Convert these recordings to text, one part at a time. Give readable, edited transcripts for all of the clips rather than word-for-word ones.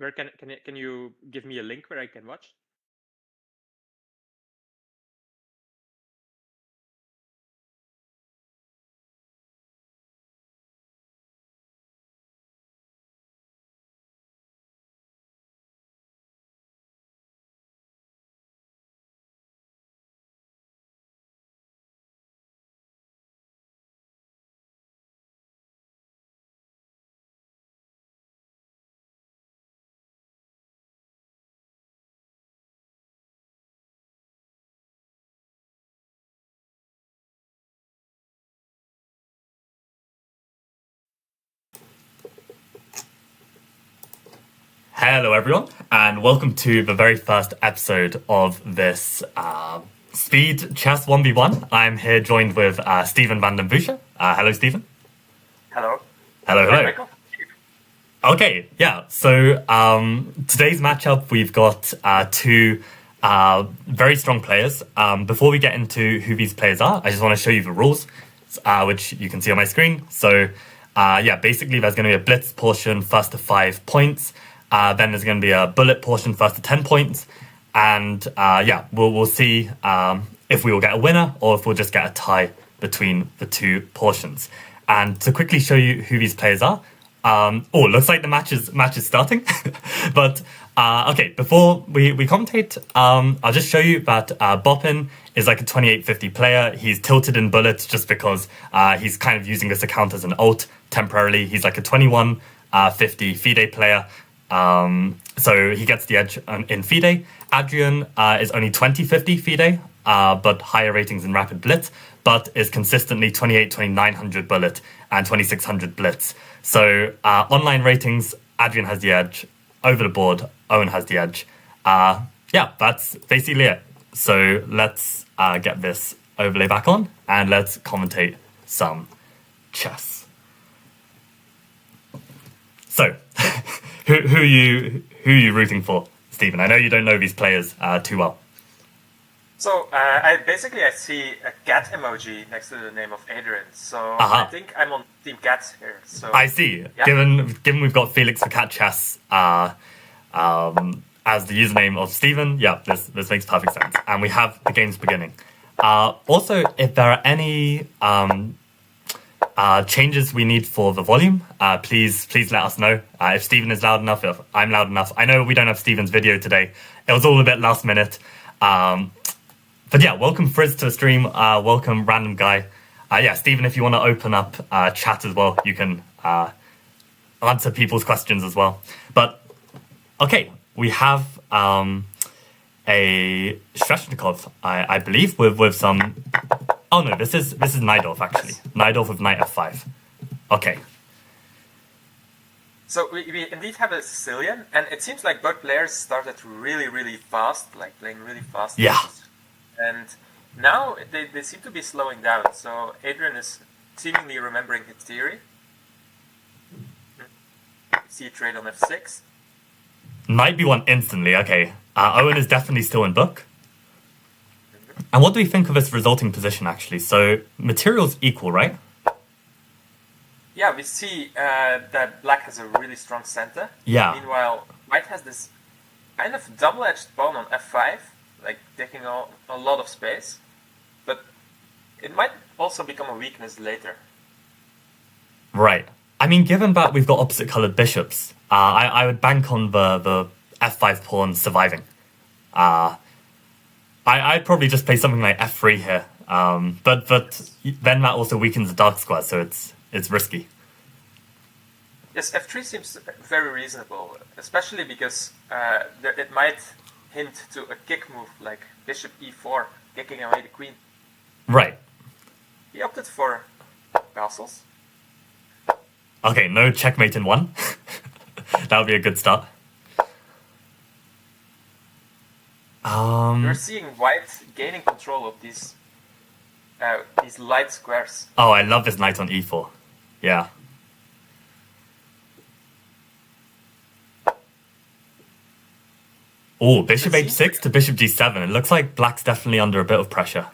where can you give me a link where I can watch? Hello everyone, and welcome to the very first episode of this Speed Chess 1v1. I'm here joined with Steven van den Busche. Hello, Steven. Hello. Hello. Hi, Michael. Okay, yeah, so today's matchup, we've got two very strong players. Before we get into who these players are, I just want to show you the rules, which you can see on my screen. So, basically there's going to be a blitz portion, first to 5 points. Then there's going to be a bullet portion, first to 10 points. And we'll see if we will get a winner or if we'll just get a tie between the two portions. And to quickly show you who these players are, looks like the match is starting. But okay, before we commentate, I'll just show you that Boppin is like a 2850 player. He's tilted in bullets just because he's kind of using this account as an ult temporarily. He's like a 2150 FIDE player. So he gets the edge in FIDE. Adrian is only 2050 FIDE, but higher ratings in Rapid Blitz, but is consistently 2900 bullet and 2600 blitz. So online ratings, Adrian has the edge. Over the board, Owen has the edge. That's basically it. So let's get this overlay back on and let's commentate some chess. So, who are you rooting for, Stephen? I know you don't know these players too well. So I see a cat emoji next to the name of Adrian. So I think I'm on Team Cat here. So I see. Yeah. Given we've got Felix for Cat Chess as the username of Stephen, this makes perfect sense. And we have the games beginning. Also, if there are any changes we need for the volume, please let us know. If Stephen is loud enough, if I'm loud enough. I know we don't have Stephen's video today. It was all a bit last minute. But yeah, welcome Frizz to the stream. Welcome Random Guy. Stephen, if you want to open up chat as well, you can answer people's questions as well. But okay, we have a Streshnikov, I believe, with some. Oh no, this is Najdorf actually. Najdorf with knight f5. Okay. So we indeed have a Sicilian, and it seems like both players started really, really fast, like playing really fast. Yeah. And now they seem to be slowing down. So Adrian is seemingly remembering his theory. See a trade on f6. Knight b1 instantly. Okay. Owen is definitely still in book. And what do we think of this resulting position, actually? So, material's equal, right? Yeah, we see that black has a really strong center. Yeah. Meanwhile, white has this kind of double-edged pawn on f5, like taking a lot of space. But it might also become a weakness later. Right. I mean, given that we've got opposite-coloured bishops, I would bank on the f5 pawn surviving. I'd probably just play something like f3 here, but then that also weakens the dark square, so it's risky. Yes, f3 seems very reasonable, especially because it might hint to a kick move like bishop e4, kicking away the queen. Right. He opted for castles. Okay, no checkmate in one. That would be a good start. We're seeing white gaining control of these light squares. Oh, I love this knight on e4. Yeah. Oh, bishop h6 to bishop g7. It looks like black's definitely under a bit of pressure.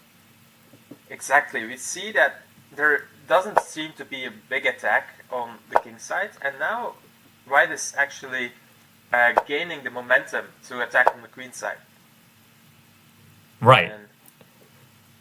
Exactly. We see that there doesn't seem to be a big attack on the king side, and now white is actually gaining the momentum to attack on the queen side. Right.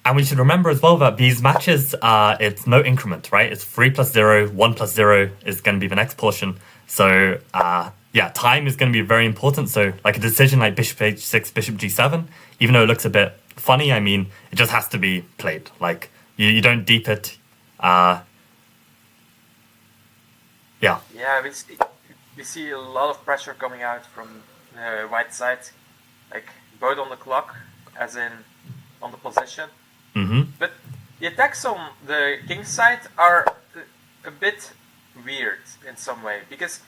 And we should remember as well that these matches, it's no increment, right? It's 3 + 0, 1 + 0 is going to be the next portion. So, time is going to be very important. So, like a decision like bishop h6, bishop g7, even though it looks a bit funny, I mean, it just has to be played. Like, you don't deep it. Yeah, we see a lot of pressure coming out from the white side, like both on the clock, as in on the position. Mm-hmm. But the attacks on the king side are a bit weird in some way, because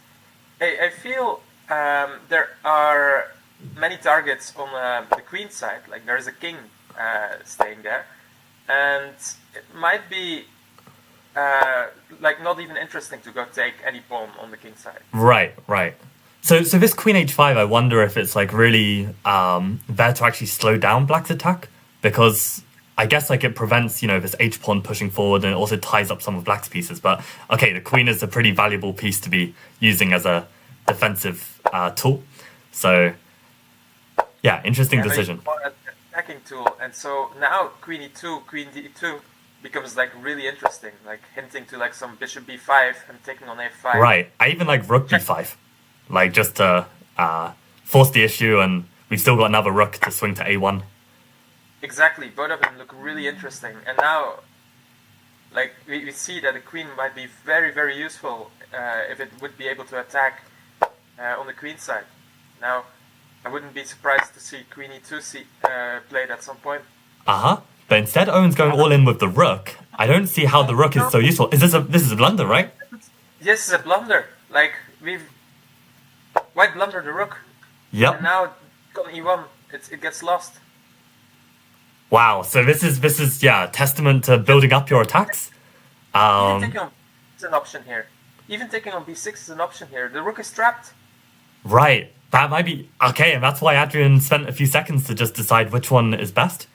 I feel there are many targets on the queen side, like there's a king staying there, and it might be like not even interesting to go take any pawn on the king side. Right. So this queen h5, I wonder if it's like really there to actually slow down black's attack, because I guess like it prevents, this h pawn pushing forward, and it also ties up some of black's pieces. But okay, the queen is a pretty valuable piece to be using as a defensive tool. So yeah, interesting decision. Attacking tool, and so now queen e2, queen d2 becomes like really interesting, like hinting to like some bishop b5 and taking on a5. Right. I even like rook b5, like just to force the issue, and we've still got another rook to swing to a1. Exactly, both of them look really interesting, and now, like we see that the queen might be very, very useful if it would be able to attack on the queen side. Now, I wouldn't be surprised to see queen e2 played at some point. But instead, Owen's going all in with the rook. I don't see how the rook is so useful. This is a blunder, right? Yes, it's a blunder. Like white blundered the rook. Yep. And now on e1, it gets lost. Wow. So this is testament to building up your attacks. Even taking on b6 is an option here. Even taking on b6 is an option here. The rook is trapped. Right. That might be okay, and that's why Adrian spent a few seconds to just decide which one is best.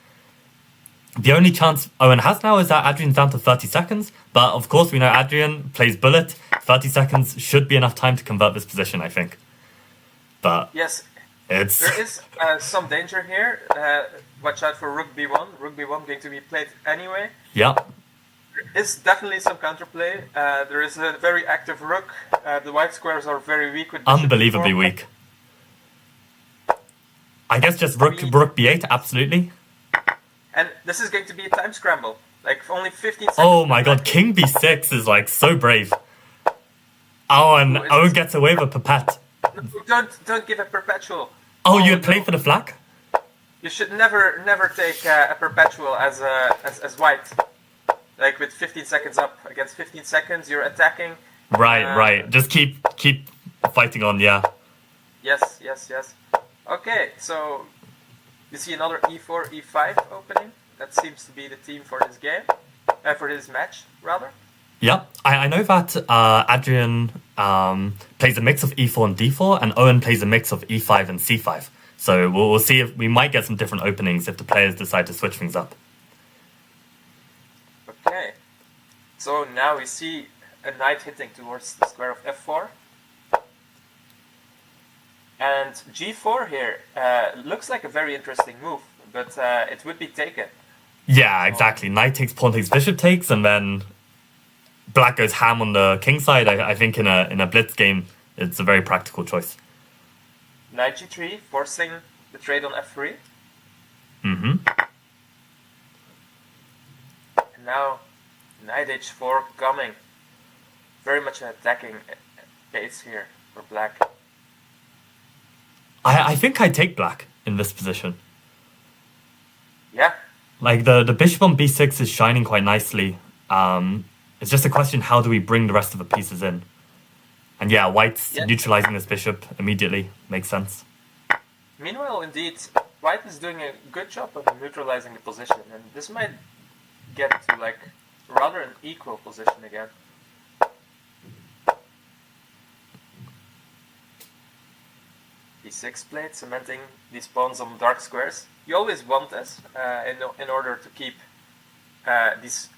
The only chance Owen has now is that Adrian's down to 30 seconds, but of course we know Adrian plays bullet. 30 seconds should be enough time to convert this position, I think. But yes, there is some danger here. Watch out for rook b1. Rook b1 going to be played anyway. Yep. There is definitely some counterplay. There is a very active rook. The white squares are very weak with bishop unbelievably b4. weak. I guess just rook b8, absolutely. And this is going to be a time scramble. Like only 15 seconds. Oh my god, king b6 is like so brave. Oh, and Owen gets away with a perpet. No, don't give a perpetual. Oh, you would play for the flag? You should never take a perpetual as white. Like with 15 seconds up. Against 15 seconds, you're attacking. Right. Just keep fighting on, yeah. Yes. Okay, so you see another e4, e5 opening. That seems to be the theme for this game. For this match, rather. Yeah, I know that Adrian plays a mix of e4 and d4, and Owen plays a mix of e5 and c5. So we'll see if we might get some different openings if the players decide to switch things up. Okay, so now we see a knight hitting towards the square of f4. And g4 here looks like a very interesting move, but it would be taken. Yeah, exactly. Knight takes, pawn takes, bishop takes, and then black goes ham on the king side. I think in a blitz game, it's a very practical choice. Knight g3, forcing the trade on f3. Mm-hmm. And now knight h4 coming. Very much an attacking pace here for black. I think I take black in this position. Yeah. Like the bishop on b6 is shining quite nicely. It's just a question, how do we bring the rest of the pieces in? And yeah, white's neutralizing this bishop immediately. Makes sense. Meanwhile, indeed, white is doing a good job of neutralizing the position, and this might get to like rather an equal position again. d6 plate, cementing these pawns on dark squares. You always want this in order to keep these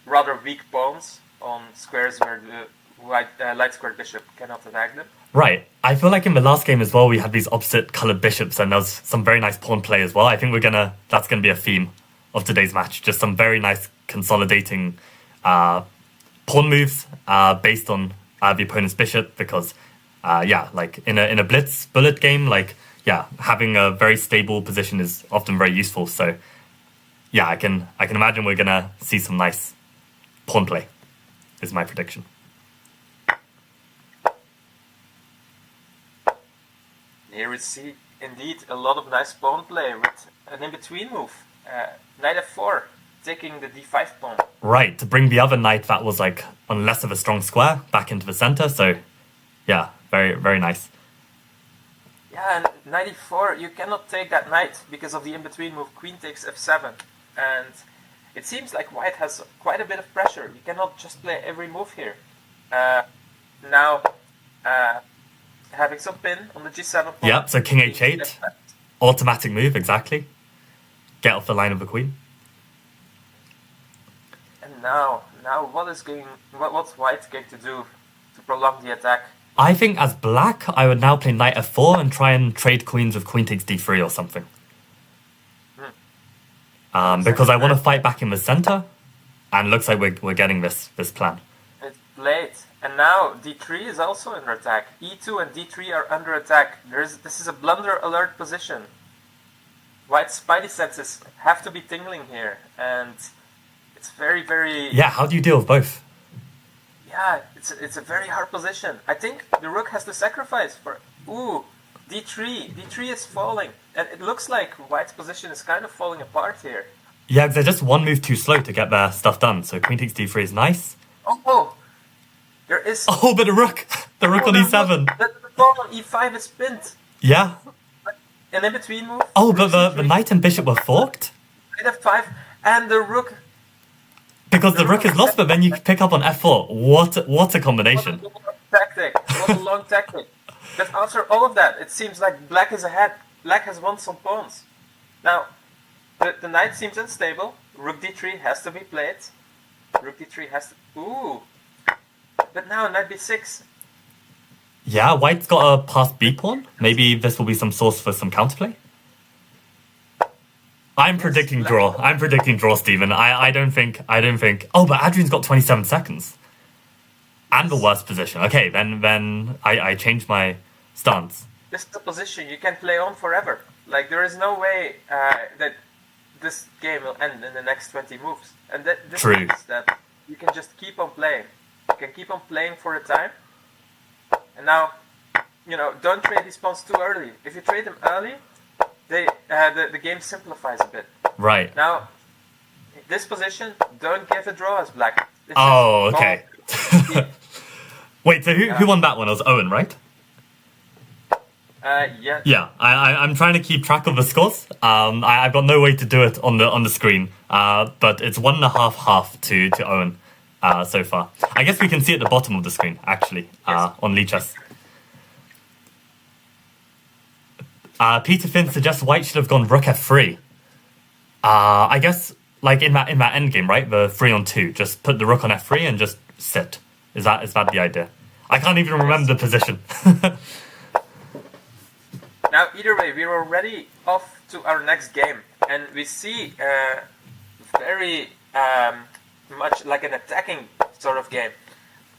rather weak pawns on squares where the light squared bishop cannot attack them. Right. I feel like in the last game as well, we had these opposite coloured bishops, and there was some very nice pawn play as well. I think that's gonna be a theme of today's match. Just some very nice consolidating pawn moves based on the opponent's bishop, because like in a blitz bullet game, like having a very stable position is often very useful. So I can imagine we're gonna see some nice pawn play. Is my prediction. Here we see indeed a lot of nice pawn play with an in-between move. Knight f4, taking the d5 pawn. Right, to bring the other knight that was like on less of a strong square back into the center. So very, very nice. Yeah, and knight e4, you cannot take that knight because of the in-between move. Queen takes f7. And it seems like white has quite a bit of pressure. You cannot just play every move here. Now, having some pin on the g7 pawn. Yep, so king h8. Automatic move, exactly. Get off the line of the queen. And now what's white going to do to prolong the attack? I think as black, I would now play knight f4 and try and trade queens with queen takes d3 or something. Because I want to fight back in the center, and looks like we're getting this plan. It's late, and now d3 is also under attack. e2 and d3 are under attack. This is a blunder alert position. White's spidey senses have to be tingling here, and it's very, very... Yeah, how do you deal with both? Yeah, it's a very hard position. I think the rook has to sacrifice for... Ooh, d3. d3 is falling. And it looks like white's position is kind of falling apart here. Yeah, because they're just one move too slow to get their stuff done. So queen takes d3 is nice. Oh! There is... Oh, but the rook! The rook on e7! The pawn on e5 is pinned. Yeah. An in-between move. Oh, but the knight and bishop were forked? Knight f5, and the rook... Because the rook is lost, but then you pick up on f4. What a combination. What a long tactic. What a long tactic. But after all of that, it seems like black is ahead. Black has won some pawns. Now, the knight seems unstable. Rook d3 has to be played. Rook d3 has to... Ooh! But now knight b6. Yeah, white's got a passed b pawn. Maybe this will be some source for some counterplay. I'm predicting draw. I'm predicting draw, Stephen. I don't think... Oh, but Adrian's got 27 seconds. And the worst position. Okay, then I changed my stance. This is a position you can play on forever. Like, there is no way that this game will end in the next 20 moves. And this means that you can just keep on playing. You can keep on playing for a time. And now, don't trade these pawns too early. If you trade them early, the game simplifies a bit. Right. Now, this position, don't give a draw as black. Oh, okay. Wait, so who won that one? It was Owen, right? Yeah. Yeah, I'm trying to keep track of the scores. I've got no way to do it on the screen. But it's 1.5 to Owen so far. I guess we can see at the bottom of the screen, actually, Yes. on Lichess. Peter Finn suggests white should have gone rook f3. I guess, like in that endgame, right? The 3-on-2. Just put the rook on f3 and just sit. Is that the idea? I can't even remember the position. Now, either way, we're already off to our next game, and we see very much like an attacking sort of game.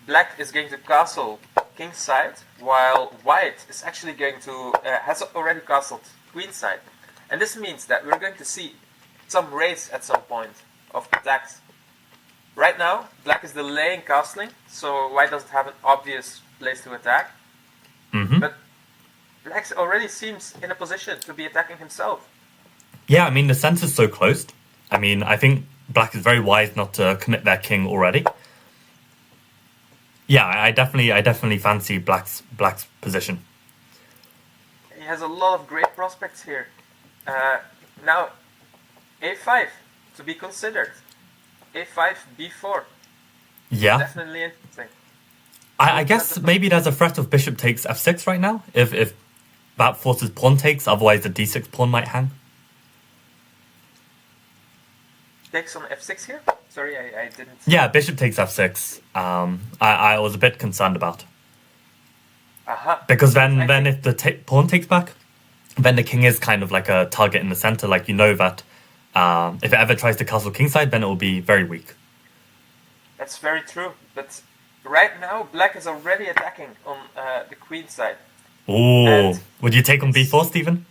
Black is going to castle king's side, while white is actually going to has already castled queen's side, and this means that we're going to see some race at some point of attacks. Right now, black is delaying castling, so white doesn't have an obvious place to attack. Mm-hmm. But black already seems in a position to be attacking himself. Yeah, I mean, the center's so closed. I mean, I think black is very wise not to commit their king already. Yeah, I definitely fancy black's position. He has a lot of great prospects here. Now, a5 to be considered. a5, b4. Yeah. Definitely interesting. I guess maybe there's a threat of bishop takes f6 right now. If that forces pawn takes, otherwise the d6 pawn might hang. Takes on f6 here? Sorry, I didn't... Yeah, bishop takes f6. I was a bit concerned about. Because then if the pawn takes back, then the king is kind of like a target in the center. Like, you know that if it ever tries to castle kingside, then it will be very weak. That's very true. But right now, black is already attacking on the queen side. Oh, would you take on b4, Stephen?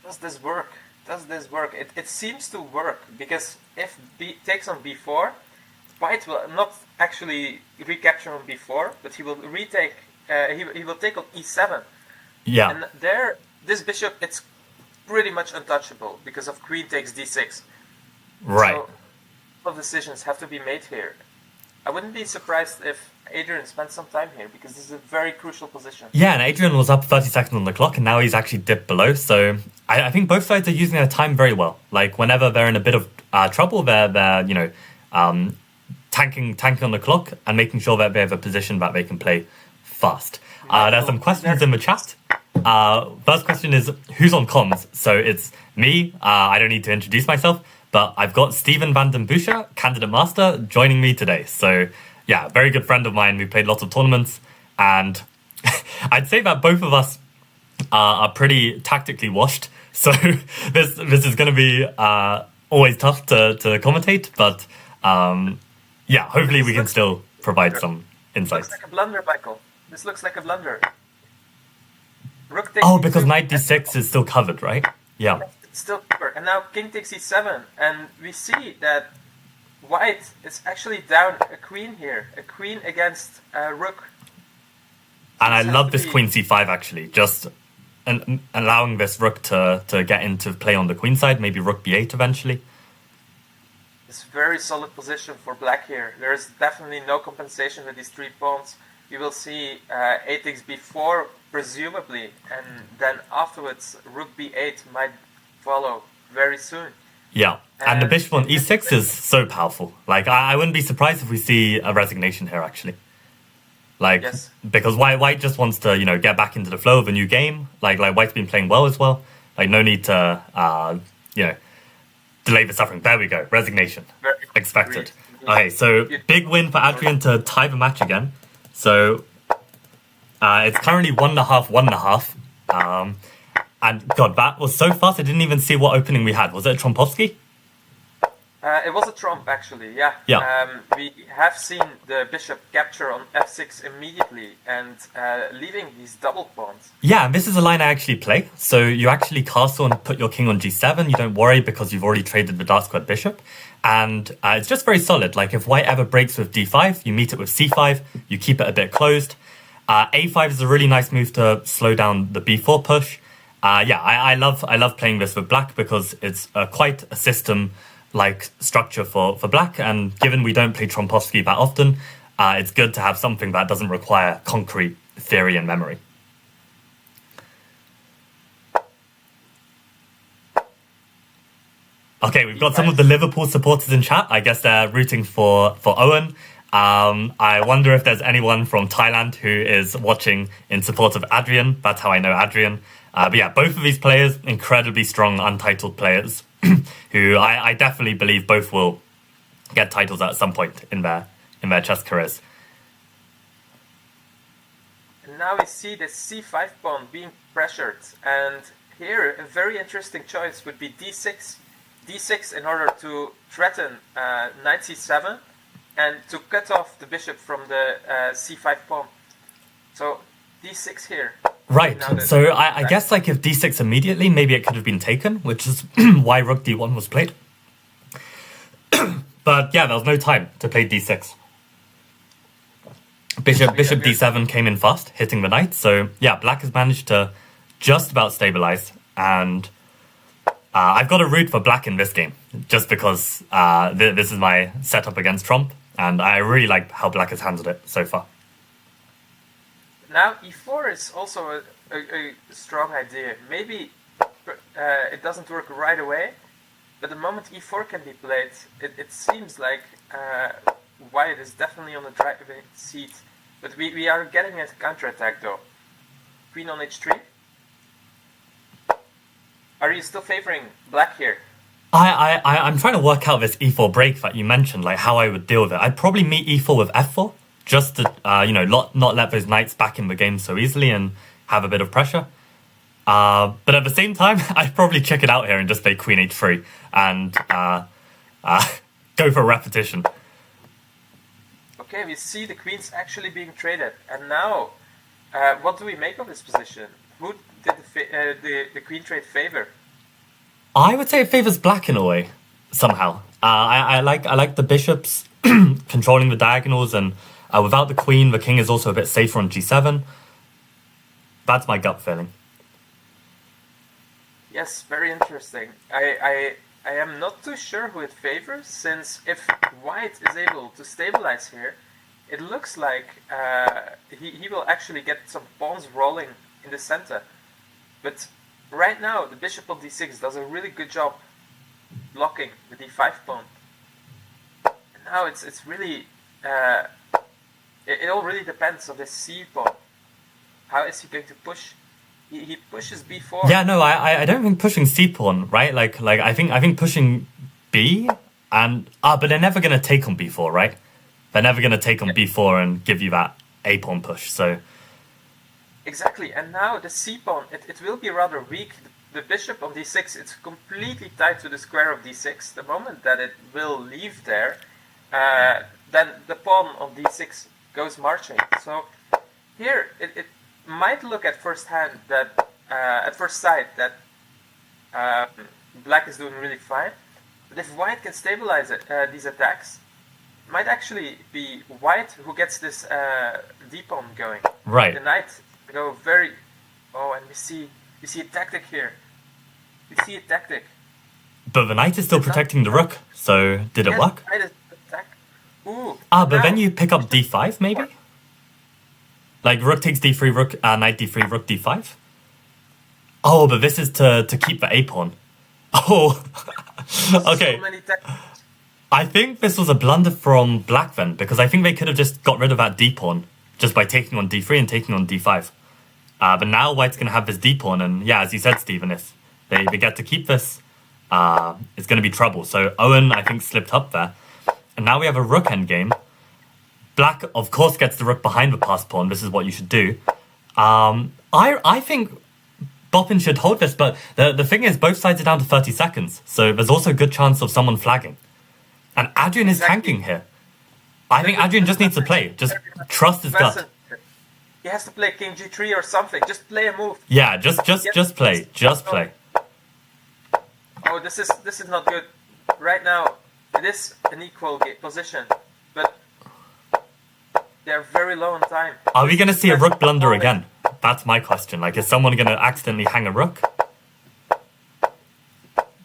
Does this work? Does this work? It seems to work, because if b takes on b4, white will not actually recapture on b4, but he will retake. He will take on e7. Yeah. And there, this bishop, it's pretty much untouchable because of queen takes d6. Right. So, a lot of decisions have to be made here. I wouldn't be surprised if Adrian spent some time here, because this is a very crucial position. Yeah, and Adrian was up 30 seconds on the clock, and now he's actually dipped below. So I think both sides are using their time very well. Like, whenever they're in a bit of trouble, they're you know, tanking on the clock and making sure that they have a position that they can play fast. There's some questions in the chat. First question is, who's on comms? So it's me. I don't need to introduce myself, but I've got Steven van den Buscher, candidate master, joining me today. So yeah, very good friend of mine. We played lots of tournaments, and I'd say that both of us are pretty tactically washed. So this is going to be always tough to commentate, but yeah, hopefully we can still provide some insights. Looks like a blunder, Michael. This looks like a blunder. Rook takes because e2, knight d6 is still covered, right? Yeah. It's still covered. And now king takes e7, and we see that white is actually down a queen here. A queen against rook. And I love this queen c5, actually. Just allowing this rook to get into play on the queen side, maybe rook b8 eventually. It's a very solid position for black here. There's definitely no compensation with these 3 pawns. You will see a takes b4, presumably, and then afterwards rook b8 might follow very soon. Yeah, and the bishop on e6 is so powerful. Like, I wouldn't be surprised if we see a resignation here, actually. Like, yes. Because white just wants to, you know, get back into the flow of a new game. Like white's been playing well as well. Like, no need to, you know, delay the suffering. There we go, resignation. Expected. Okay, so big win for Adrian to tie the match again. So it's currently 1.5, 1.5. And God, that was so fast, I didn't even see what opening we had. Was it a Trompovsky? It was a trump, actually, yeah. We have seen the bishop capture on f6 immediately and leaving these double pawns. Yeah, and this is a line I actually play. So you actually castle and put your king on g7. You don't worry because you've already traded the dark squared bishop. And it's just very solid. Like, if white ever breaks with d5, you meet it with c5. You keep it a bit closed. a5 is a really nice move to slow down the b4 push. Yeah, I love playing this with black because it's quite a system-like structure for black, and given we don't play Trompovsky that often, it's good to have something that doesn't require concrete theory and memory. Okay, we've got some of the Liverpool supporters in chat. I guess they're rooting for Owen. I wonder if there's anyone from Thailand who is watching in support of Adrian. That's how I know Adrian. But yeah, both of these players, incredibly strong, untitled players, who I definitely believe both will get titles at some point in their chess careers. And now we see the c5 pawn being pressured, and here a very interesting choice would be d6. d6 in order to threaten knight c7 and to cut off the bishop from the c5 pawn. So d6 here. Right, so I guess like if d6 immediately, maybe it could have been taken, which is why rook d1 was played. But yeah, there was no time to play d6. Bishop d7 came in fast, hitting the knight. So yeah, black has managed to just about stabilize. And I've got a root for black in this game, just because this is my setup against Trump. And I really like how black has handled it so far. Now e4 is also a strong idea. Maybe it doesn't work right away, but the moment e4 can be played, it seems like white is definitely on the driving seat. But we are getting a counterattack though. Queen on h3. Are you still favoring black here? I'm trying to work out this e4 break that you mentioned, like how I would deal with it. I'd probably meet e4 with f4. just to not let those knights back in the game so easily and have a bit of pressure. But at the same time, I'd probably check it out here and just play queen h3 and go for a repetition. Okay, we see the queens actually being traded, and now what do we make of this position? Who did the queen trade favor? I would say it favors black in a way, somehow. I like the bishops controlling the diagonals, and without the queen, the king is also a bit safer on g7. That's my gut feeling. Yes, very interesting. I am not too sure who it favors, since if white is able to stabilize here, it looks like he will actually get some pawns rolling in the center. But right now, the bishop of d6 does a really good job blocking the d5 pawn. And now it's really... it all really depends on the c pawn. How is he going to push? He pushes b4. Yeah, no, I don't think pushing c pawn, right? Like I think pushing b and but they're never gonna take on b4, right? They're never gonna take on b4 and give you that a pawn push. So exactly, and now the c pawn, it will be rather weak. The bishop of d6, it's completely tied to the square of d6. The moment that it will leave there, then the pawn of d6 goes marching. So here it might look at first hand that at first sight that black is doing really fine, but if white can stabilize it, these attacks, it might actually be white who gets this d pawn going. right. The knight go very... Oh, and we see a tactic here. We see a tactic. But the knight is still protecting the rook, so did it work? Knight is attack. Ooh. But now, then you pick up d5 maybe? Like rook takes d3, rook knight d3, rook d5? Oh, but this is to keep the a pawn. Oh, okay. So many tactics. I think this was a blunder from black then, because I think they could have just got rid of that d pawn just by taking on d3 and taking on d5. But now white's going to have this d pawn, and yeah, as you said, Stephen, if they get to keep this, it's going to be trouble. So Owen, I think, slipped up there. And now we have a rook endgame. Black, of course, gets the rook behind the passed pawn. This is what you should do. I think Boppin should hold this, but the thing is, both sides are down to 30 seconds. So there's also a good chance of someone flagging. And Adrian is tanking here. I think Adrian just needs to play. Just trust his gut. He has to play king g3 or something. Just play a move. Yeah, just play. Just play. Oh, this is not good. Right now, it is an equal position, but they're very low on time. Are we going to see a rook blunder again? That's my question. Like, is someone going to accidentally hang a rook?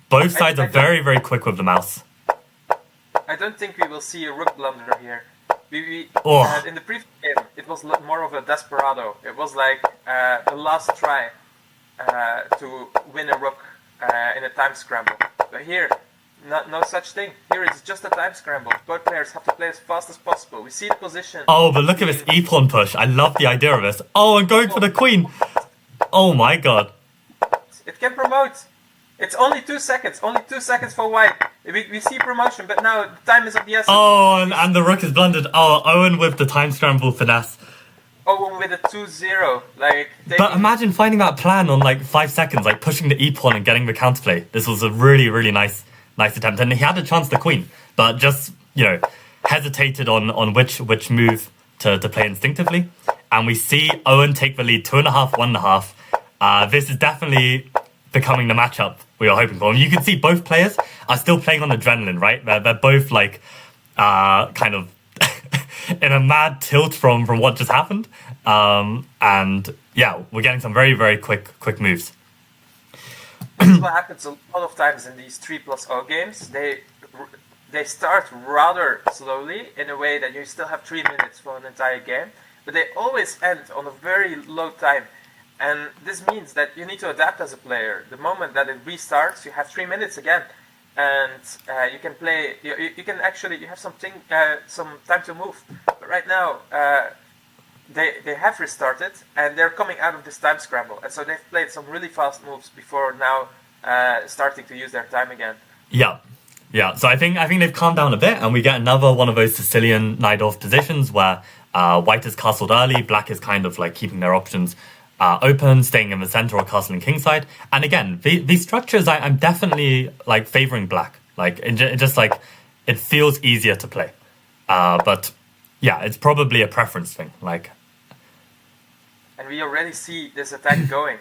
Both sides are very, very quick with the mouse. I don't think we will see a rook blunder here. In the previous game, it was more of a desperado. It was like the last try to win a rook in a time scramble. But here, no such thing. Here it's just a time scramble. Both players have to play as fast as possible. We see the position. Oh, but look at this e-pawn push. I love the idea of this. Oh, I'm going for the queen. Oh my god. It can promote. It's only 2 seconds. Only 2 seconds for white. We see promotion, but now the time is of the essence. Oh, and the rook is blundered. Oh, Owen with the time scramble finesse. Owen with a 2-0. But imagine finding that plan on like 5 seconds, like pushing the e-pawn and getting the counterplay. This was a really, really nice attempt. And he had a chance to queen, but just, hesitated on which move to play instinctively. And we see Owen take the lead 2.5, 1.5. This is definitely becoming the matchup we were hoping for. And you can see both players are still playing on adrenaline, right? They're both like kind of in a mad tilt from what just happened. And yeah, we're getting some very, very quick moves. This is what happens a lot of times in these 3+0 games. They start rather slowly in a way that you still have 3 minutes for an entire game, but they always end on a very low time. And this means that you need to adapt as a player. The moment that it restarts, you have 3 minutes again, and you can play. You can actually have some time to move. But right now, they have restarted, and they're coming out of this time scramble, and so they've played some really fast moves before now starting to use their time again. Yeah. So I think they've calmed down a bit, and we get another one of those Sicilian Najdorf positions where White is castled early, black is kind of like keeping their options open, staying in the center or castling kingside. And again, these structures, I'm definitely like favoring black. Like it just like it feels easier to play. But yeah, it's probably a preference thing. Like, and we already see this attack going.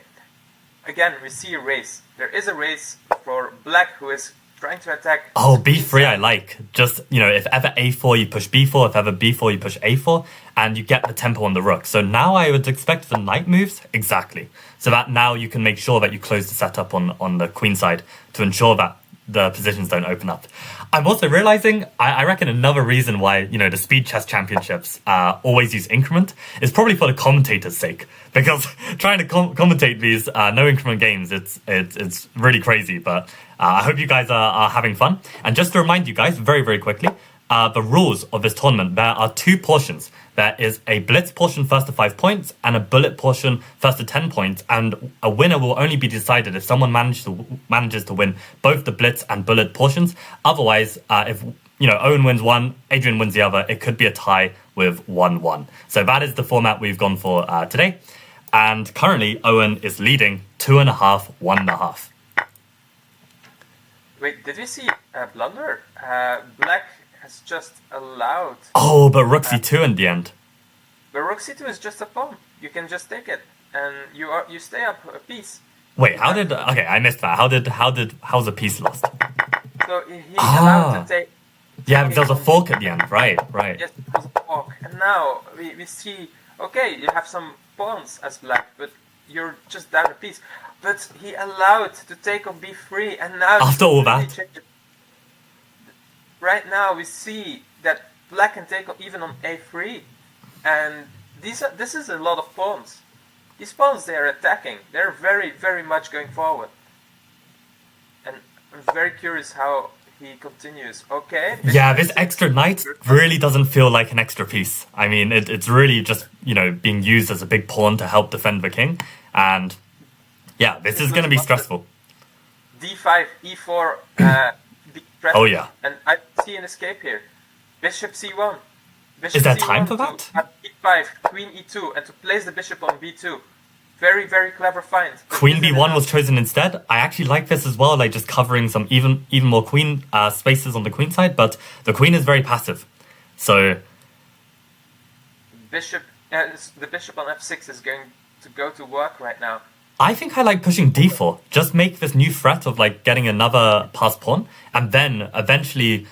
Again, we see a race. There is a race for black, who is trying to attack. Oh, b3 I like. Just, if ever a4 you push b4, if ever b4 you push a4, and you get the tempo on the rook. So now I would expect the knight moves exactly. So that now you can make sure that you close the setup on the queen side to ensure that the positions don't open up. I'm also realizing, I reckon another reason why, the Speed Chess Championships always use increment is probably for the commentators' sake. Because trying to commentate these no increment games, it's really crazy. But I hope you guys are having fun. And just to remind you guys, very, very quickly, the rules of this tournament, there are two portions. There is a blitz portion first to 5 points and a bullet portion first to 10 points. And a winner will only be decided if someone manages to win both the blitz and bullet portions. Otherwise, if Owen wins one, Adrian wins the other, it could be a tie with 1-1. So that is the format we've gone for today. And currently, Owen is leading 2.5, 1.5. Wait, did we see a blunder? Black has just allowed... Oh, but rook c2 in the end. But rook c2 is just a pawn. You can just take it, and you stay up a piece. Wait, how did... Okay, I missed that. How's the piece lost? So he allowed to take... Yeah, because there was a fork at the end. Right. Yes, it was a fork. And now we see... Okay, you have some pawns as black, but you're just down a piece. But he allowed to take on b3, and now... After all that? Right now we see that black can take even on a3, and this is a lot of pawns. These pawns, they are attacking. They're very, very much going forward. And I'm very curious how he continues. Okay. Yeah, this extra knight really doesn't feel like an extra piece. I mean, it's really just, being used as a big pawn to help defend the king. And yeah, this is going to be stressful. d5, e4, oh yeah. And I see an escape here. Bishop c1. Bishop is there c1 time for that? e5, queen e2, and to place the bishop on b2. Very, very clever find. Queen b1 was chosen instead. I actually like this as well, like just covering some even more queen spaces on the queen side, but the queen is very passive. So the bishop on f6 is going to go to work right now. I think I like pushing d4. Just make this new threat of like getting another passed pawn, and then eventually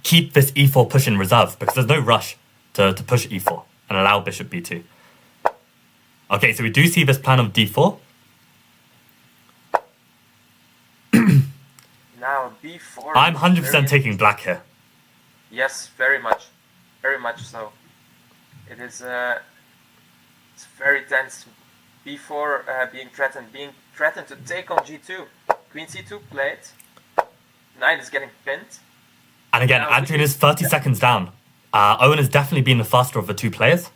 keep this e4 push in reserve, because there's no rush to push e4 and allow bishop b2. Okay, so we do see this plan of d4. Now b4. I'm 100% taking black here. Yes, very much so. It is it's very tense. b4 being threatened to take on g2. Queen c2 played. Knight is getting pinned. And again, now, Adrian is 30 seconds down. Owen has definitely been the faster of the two players.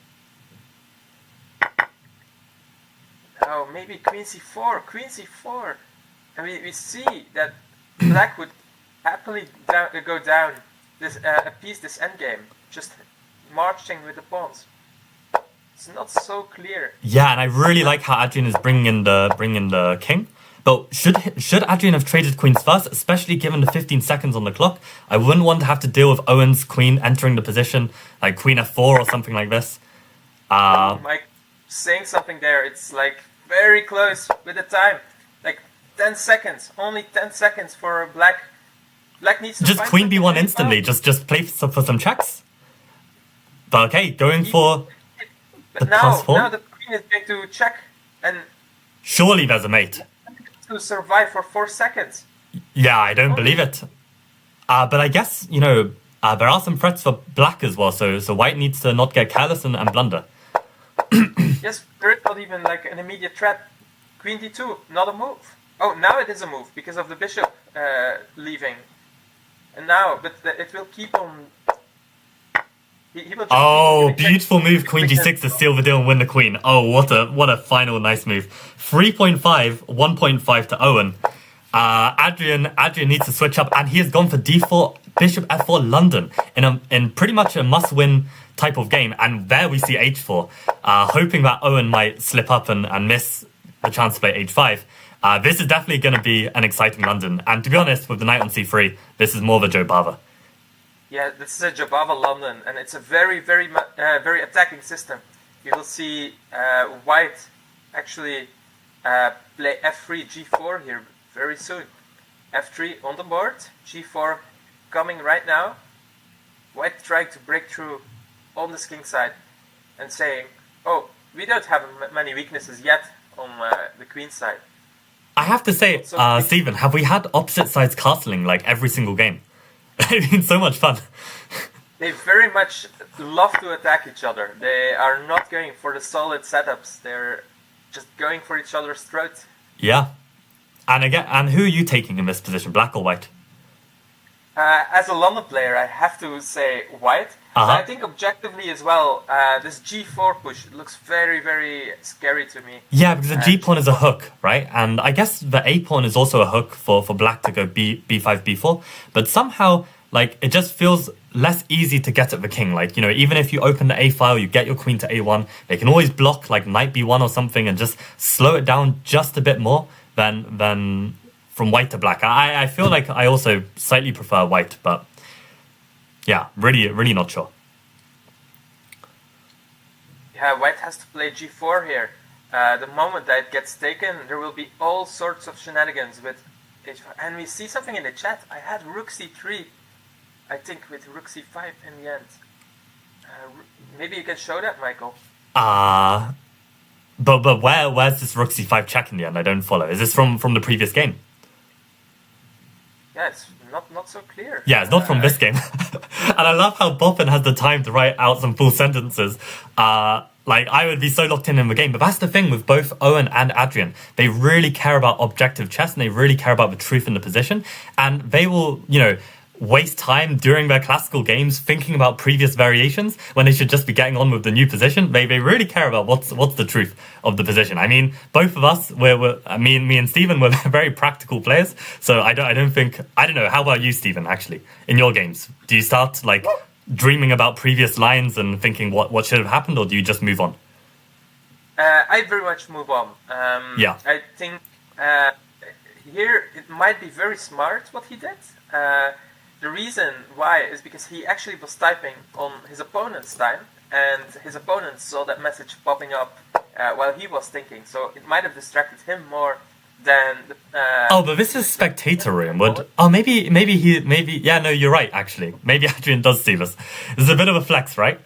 Oh, maybe queen c4. And we see that black would happily go down this this endgame, just marching with the pawns. It's not so clear. Yeah, and I really like how Adrian is bringing in the king. But should Adrian have traded queens first, especially given the 15 seconds on the clock? I wouldn't want to have to deal with Owen's queen entering the position, like queen f4 or something like this. Mike, saying something there, it's like very close with the time. Like 10 seconds, only 10 seconds for black. Black needs to just queen b1 instantly, just play for some checks. But okay, going for but now the queen is going to check, and surely there's a mate. To survive for 4 seconds. Yeah, I don't believe it. But I guess, there are some threats for black as well, so white needs to not get careless and blunder. Yes, there is not even like an immediate threat. Queen d2, not a move. Oh, now it is a move because of the bishop leaving. And now, but it will keep on... He will just beautiful move, queen g6 to seal the deal and win the queen. Oh, what a final nice move. 3.5, 1.5 to Owen. Adrian needs to switch up, and he has gone for d4 bishop f4 London in pretty much a must-win type of game. And there we see h4, hoping that Owen might slip up and miss the chance to play h5. This is definitely going to be an exciting London. And to be honest, with the knight on c3, this is more of a Joe Bava. Yeah, this is a Jabava London, and it's a very, very, very attacking system. You will see White actually play f3, g4 here very soon. f3 on the board, g4 coming right now. White trying to break through on this king side and saying, oh, we don't have many weaknesses yet on the queen side. I have to say, Stephen, have we had opposite sides castling like every single game? It's been so much fun. They very much love to attack each other. They are not going for the solid setups. They're just going for each other's throats. Yeah. And again, and who are you taking in this position, black or white? As a London player, I have to say white. But I think objectively as well, this g4 push looks very, very scary to me. Yeah, because the g-pawn is a hook, right? And I guess the a-pawn is also a hook for black to go b5, b4. But somehow, like, it just feels less easy to get at the king. Like, you know, even if you open the a file, you get your queen to a1, they can always block, like, knight b1 or something and just slow it down just a bit more than from white to black. I feel like I also slightly prefer white, but yeah, really not sure. Yeah, white has to play g4 here. The moment that gets taken, there will be all sorts of shenanigans with h5. And we see something in the chat. I had rook c3, I think, with rook c5 in the end. Maybe you can show that, Michael. But where's this rook c5 check in the end? I don't follow. Is this from the previous game? Yeah, it's not so clear. Yeah, it's not from this game. And I love how Boffin has the time to write out some full sentences. Like, I would be so locked in the game. But that's the thing with both Owen and Adrian. They really care about objective chess, and they really care about the truth in the position. And they will, you know, waste time during their classical games thinking about previous variations when they should just be getting on with the new position. They really care about what's the truth of the position. I mean, both of us, me and Stephen, were very practical players. So I don't know. How about you, Stephen? Actually, in your games, do you start like dreaming about previous lines and thinking what should have happened, or do you just move on? I very much move on. Yeah. I think here it might be very smart what he did. The reason why is because he actually was typing on his opponent's time, and his opponent saw that message popping up while he was thinking. So it might have distracted him more than. But this is spectator room. Maybe. Yeah, no, you're right. Actually, maybe Adrian does see this. This is a bit of a flex, right?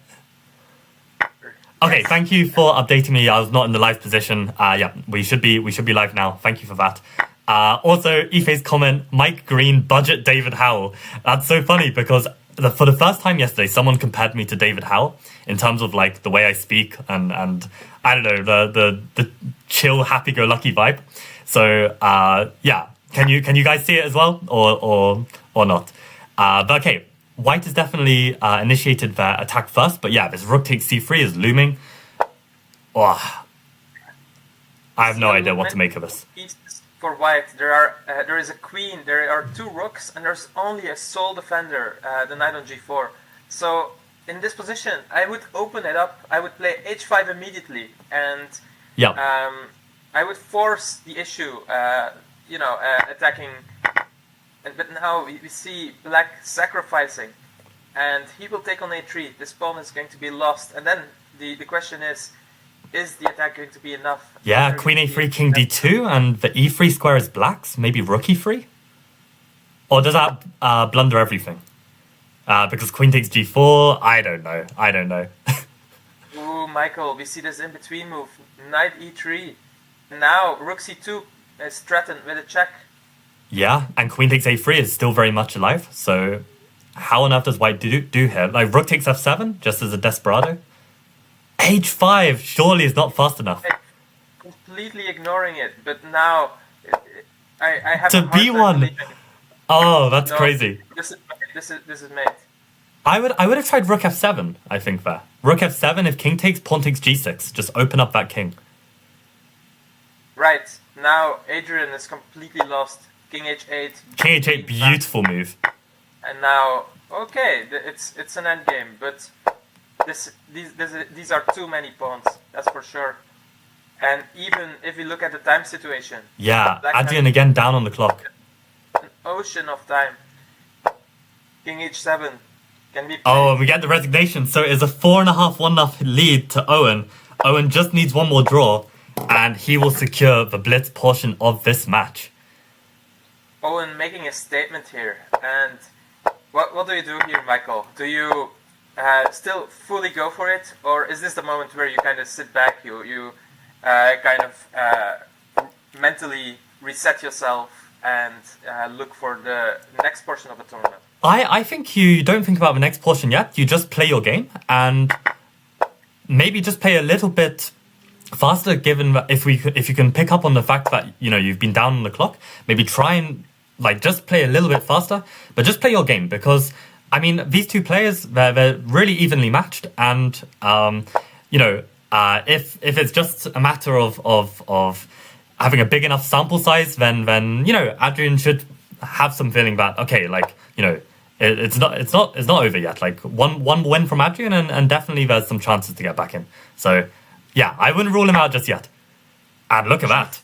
Okay, thank you for updating me. I was not in the live position. Yeah, we should be live now. Thank you for that. Also, Ife's comment, Mike Green, budget David Howell. That's so funny because for the first time yesterday, someone compared me to David Howell in terms of like the way I speak and I don't know, the chill, happy-go-lucky vibe. So yeah, can you guys see it as well or not? But okay, white has definitely initiated their attack first, but yeah, this rook takes c3 is looming. Oh, I have no idea what to make of this. For white, there is a queen, there are two rooks, and there's only a sole defender, the knight on g4. So in this position, I would open it up. I would play h5 immediately, and I would force the issue. Attacking. But now we see black sacrificing, and he will take on a3. This pawn is going to be lost, and then the question is the attack going to be enough? Yeah, queen a3, king d2, and the e3 square is black's. Maybe rook e3? Or does that blunder everything? Because queen takes g4, I don't know. Ooh, Michael, we see this in-between move. Knight e3. Now, rook c2 is threatened with a check. Yeah, and queen takes a3 is still very much alive. So how on earth does white do here? Like, rook takes f7, just as a desperado? h5 surely is not fast enough. Completely ignoring it, but now I have to b1. Oh, that's crazy. This is made. I would have tried rook f7. I think there. Rook f7. If king takes, pawn takes g6. Just open up that king. Right now, Adrian is completely lost. King h8. King h8, beautiful move. And now, okay, it's an endgame, but these are too many pawns, that's for sure. And even if you look at the time situation, Yeah, Black Adrian has again down on the clock. an ocean of time. King h7 can be played. Oh, and we get the resignation. So it's a 4.5, 1-0 lead to Owen. Owen just needs one more draw, and he will secure the blitz portion of this match. Owen making a statement here. And what do you do here, Michael? Do you still fully go for it, or is this the moment where you kind of sit back, you kind of mentally reset yourself and look for the next portion of a tournament? I think you don't think about the next portion yet. You just play your game and maybe just play a little bit faster. Given that if you can pick up on the fact that you've been down on the clock, maybe try and just play a little bit faster, but just play your game, because I mean these two players they're really evenly matched, and if it's just a matter of having a big enough sample size, then Adrian should have some feeling that it's not over yet. Like one win from Adrian, and definitely there's some chances to get back in. So yeah, I wouldn't rule him out just yet. And look at that.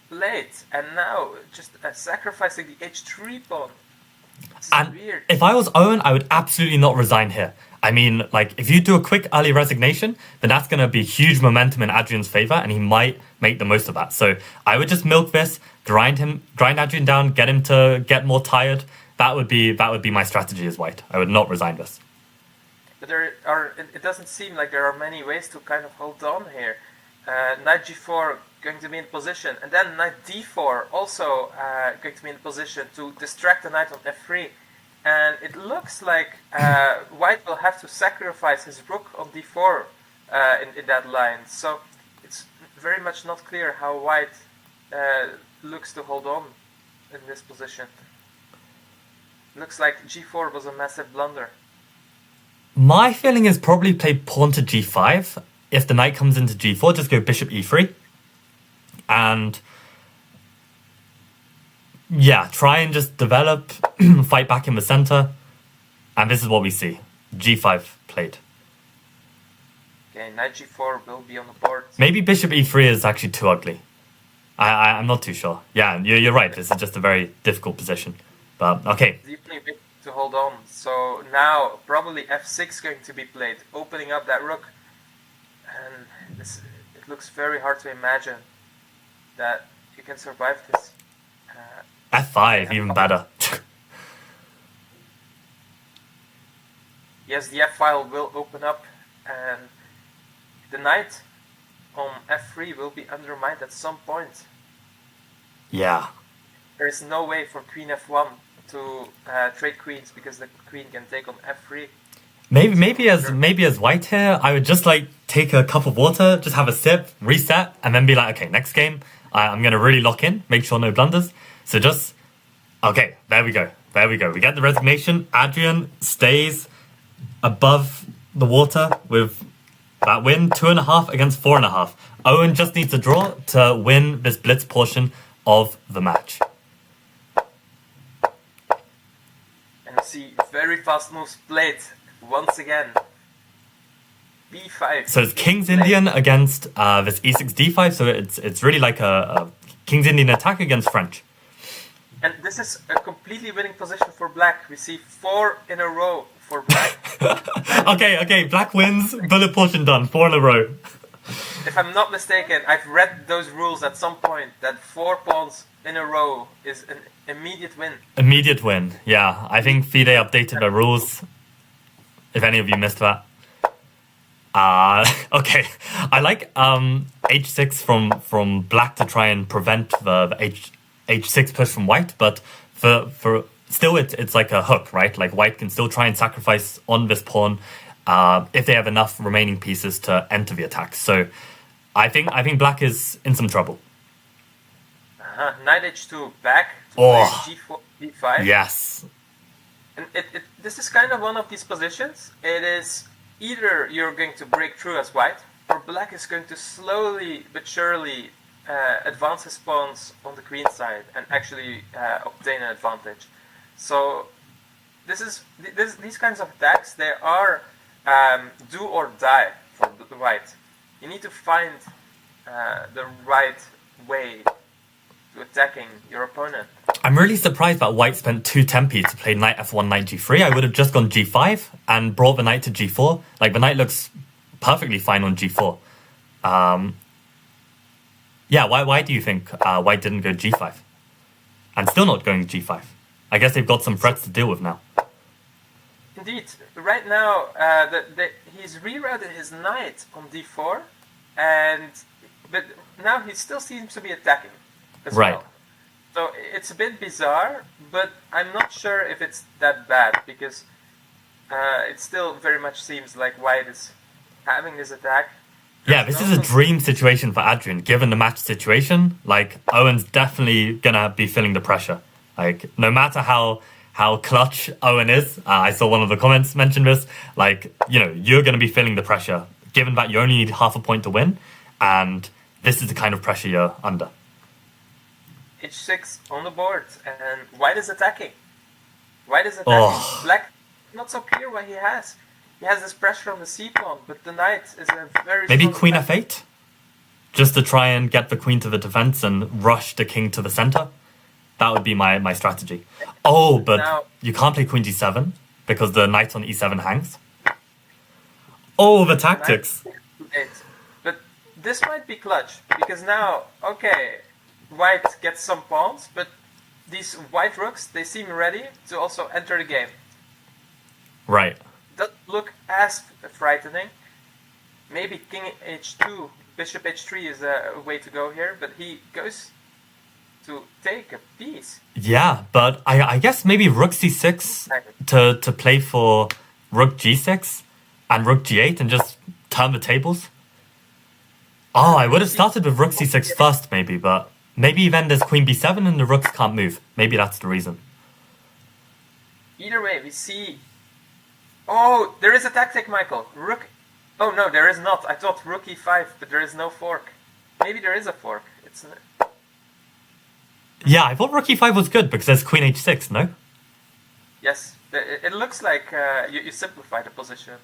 Late, and now just sacrificing the h3 pawn. It's And weird. if I was Owen, I would absolutely not resign here. I mean, if you do a quick early resignation, then that's going to be huge momentum in Adrian's favor, and he might make the most of that. So I would just milk this, grind Adrian down, get him to get more tired. That would be my strategy as white. I would not resign this. But it doesn't seem like there are many ways to kind of hold on here. Knight g4 going to be in position, and then knight d4 also going to be in position to distract the knight on f3. And it looks like white will have to sacrifice his rook on d4 in that line. So it's very much not clear how white looks to hold on in this position. Looks like g4 was a massive blunder. My feeling is probably play pawn to g5. If the knight comes into g4, just go bishop e3. And yeah, try and just develop, fight back in the center. And this is what we see. g5 played. Okay, knight g4 will be on the board. Maybe bishop e3 is actually too ugly. I'm not too sure. Yeah, you're right. This is just a very difficult position. But okay. Deeply big to hold on. So now probably f6 going to be played, opening up that rook. And it looks very hard to imagine that you can survive this. f5, even better. Yes, the f-file will open up, and the knight on f3 will be undermined at some point. Yeah. There is no way for queen f1 to trade queens, because the queen can take on f3. Maybe as white here, I would just take a cup of water, just have a sip, reset, and then be like, okay, next game, I'm gonna really lock in, make sure no blunders. So just okay, there we go. We get the resignation. Adrian stays above the water with that win, 2.5 against 4.5. Owen just needs a draw to win this blitz portion of the match. And you see very fast moves played once again. b5. So it's King's Indian against this e6 d5. So it's really like a King's Indian attack against French. And this is a completely winning position for black. We see 4 in a row for black. Okay, black wins, bullet portion done, 4 in a row. If I'm not mistaken, I've read those rules at some point, that 4 pawns in a row is an immediate win. Immediate win, yeah. I think FIDE updated the rules, if any of you missed that. Okay, I like h6 from black to try and prevent the h6 push from white, but for still it's like a hook, right? Like white can still try and sacrifice on this pawn if they have enough remaining pieces to enter the attack. So I think black is in some trouble. Knight h2 back to Oh. play g4, b5. Yes. And this is kind of one of these positions. It is either you're going to break through as white, or black is going to slowly but surely advance his pawns on the queen side and actually obtain an advantage. So these kinds of attacks, they are do or die for the white. You need to find the right way to attacking your opponent. I'm really surprised that white spent 2 tempi to play knight f1, knight g3. I would have just gone g5 and brought the knight to g4. Like, the knight looks perfectly fine on g4. Yeah, why do you think white didn't go g5? And still not going g5? I guess they've got some threats to deal with now. Indeed. Right now, he's rerouted his knight on d4, but now he still seems to be attacking as well. So it's a bit bizarre, but I'm not sure if it's that bad, because it still very much seems like white is having this attack. Yeah, this is a dream situation for Adrian, given the match situation. Like, Owen's definitely gonna be feeling the pressure. Like, no matter how clutch Owen is, I saw one of the comments mention this, like, you know, you're gonna be feeling the pressure, given that you only need half a point to win, and this is the kind of pressure you're under. h6 on the board, and white is attacking. White is attacking. Oh. Black, not so clear what he has. He has this pressure on the c-pawn, but the knight is a very Maybe strong queen attack. f8? Just to try and get the queen to the defense and rush the king to the center? That would be my strategy. Oh, but Now, you can't play queen g7 because the knight on e7 hangs. Oh, the tactics. But this might be clutch, because now, okay, white gets some pawns, but these white rooks, they seem ready to also enter the game. Right. Doesn't look as frightening. Maybe king h2, bishop h3 is a way to go here, but he goes to take a piece. Yeah, but I guess maybe rook c6 to play for rook g6 and rook g8 and just turn the tables. Oh, I would have started with rook c6 first maybe, but maybe then there's queen b7 and the rooks can't move. Maybe that's the reason. Either way, we see... Oh, there is a tactic, Michael. Rook... Oh, no, there is not. I thought rook e5, but there is no fork. Maybe there is a fork. It's... Yeah, I thought rook e5 was good because there's queen h6, no? Yes, it looks like you simplify the position.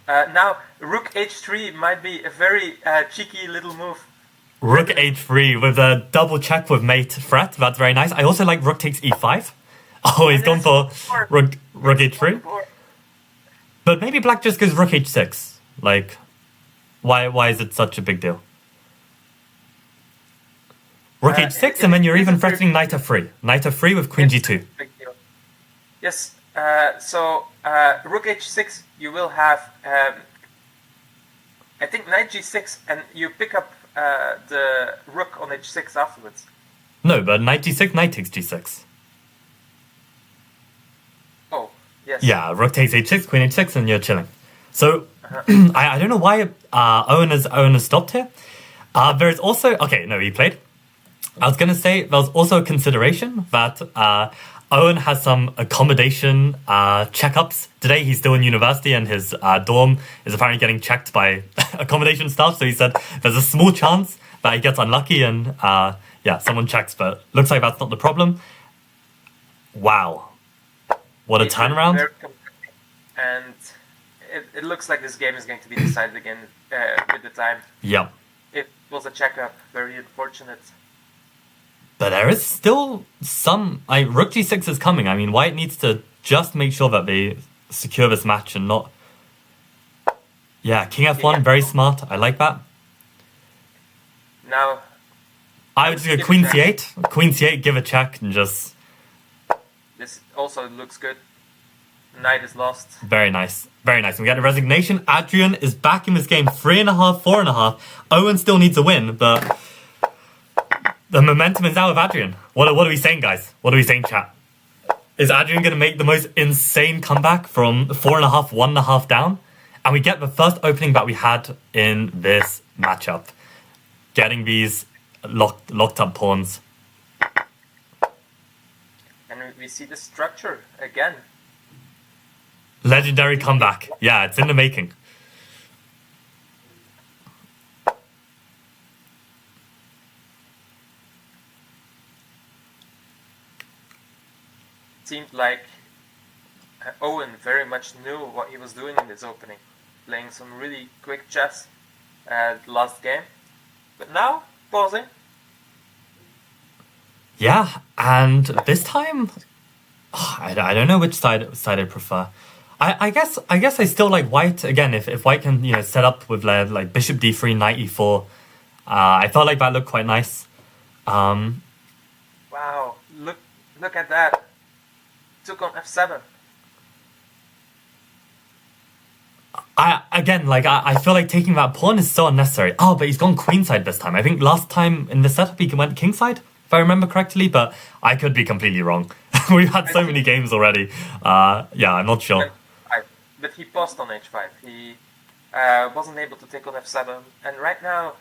Now, rook h3 might be a very cheeky little move. Rook h3 with a double check with mate threat. That's very nice. I also like rook takes e5. Oh, he's gone for rook h3. But maybe black just goes rook h6. Like, why is it such a big deal? Rook h6, and then you're even threatening knight f3. Knight f3 with queen g2. Big deal. Yes, so rook h6, you will have, I think, knight g6, and you pick up the rook on h6 afterwards. No, but knight g6, knight takes g6. Oh, yes. Yeah, rook takes h6, queen h6, and you're chilling. So, I don't know why Owen has stopped here. There is also... Okay, no, he played. I was going to say there was also a consideration that Owen has some accommodation checkups. Today he's still in university and his dorm is apparently getting checked by accommodation staff. So he said there's a small chance that he gets unlucky and someone checks. But looks like that's not the problem. Wow. What a turnaround. And it looks like this game is going to be decided again with the time. Yeah. It was a checkup. Very unfortunate. But there is still some... rook g6 is coming. I mean, white needs to just make sure that they secure this match and not... Yeah, king f1, very smart. I like that. Now... I would just go queen c8. Queen c8, give a check and just... This also looks good. Knight is lost. Very nice. Very nice. We get a resignation. Adrian is back in this game. 3.5, 4.5. Owen still needs a win, but... The momentum is out of Adrian. What are we saying, guys? What are we saying, chat? Is Adrian going to make the most insane comeback from 4.5, 1.5 down? And we get the first opening that we had in this matchup. Getting these locked up pawns. And we see the structure again. Legendary comeback. Yeah, it's in the making. Seemed like Owen very much knew what he was doing in this opening, playing some really quick chess last game. But now, pausing. Yeah, and this time, I don't know which side I prefer. I guess I still like white again. If white can set up with like bishop d3, knight e4, I felt like that looked quite nice. Wow, look at that. Took on f7. I feel like taking that pawn is so unnecessary. Oh, but he's gone queenside this time. I think last time in the setup he went kingside, if I remember correctly, but I could be completely wrong. We've had so many games already. Yeah, I'm not sure. But he paused on h5. He wasn't able to take on f7. And right now,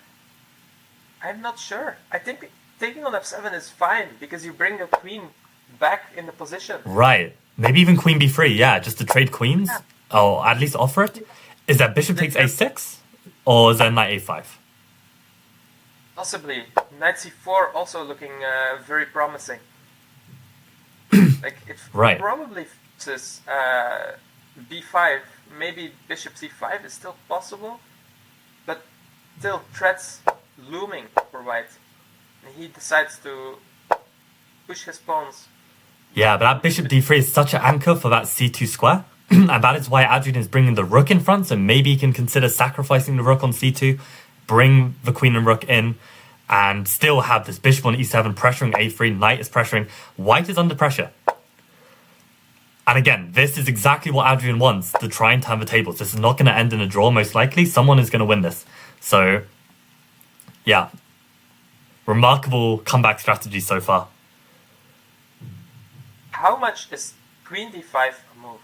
I'm not sure. I think taking on f7 is fine because you bring the queen back in the position. Right. Maybe even queen b3, yeah, just to trade queens. Yeah. Or at least offer it. Is that bishop takes a6? Or is that knight a5? Possibly. Knight c4 also looking very promising. Like it right. Probably fixes b5. Maybe bishop c5 is still possible. But still threats looming for white. And he decides to push his pawns. Yeah, but that bishop d3 is such an anchor for that c2 square. And that is why Adrian is bringing the rook in front, so maybe he can consider sacrificing the rook on c2, bring the queen and rook in, and still have this bishop on e7 pressuring a3, knight is pressuring, white is under pressure. And again, this is exactly what Adrian wants, to try and turn the tables. This is not going to end in a draw, most likely. Someone is going to win this. So, yeah. Remarkable comeback strategy so far. How much is queen d5 a move?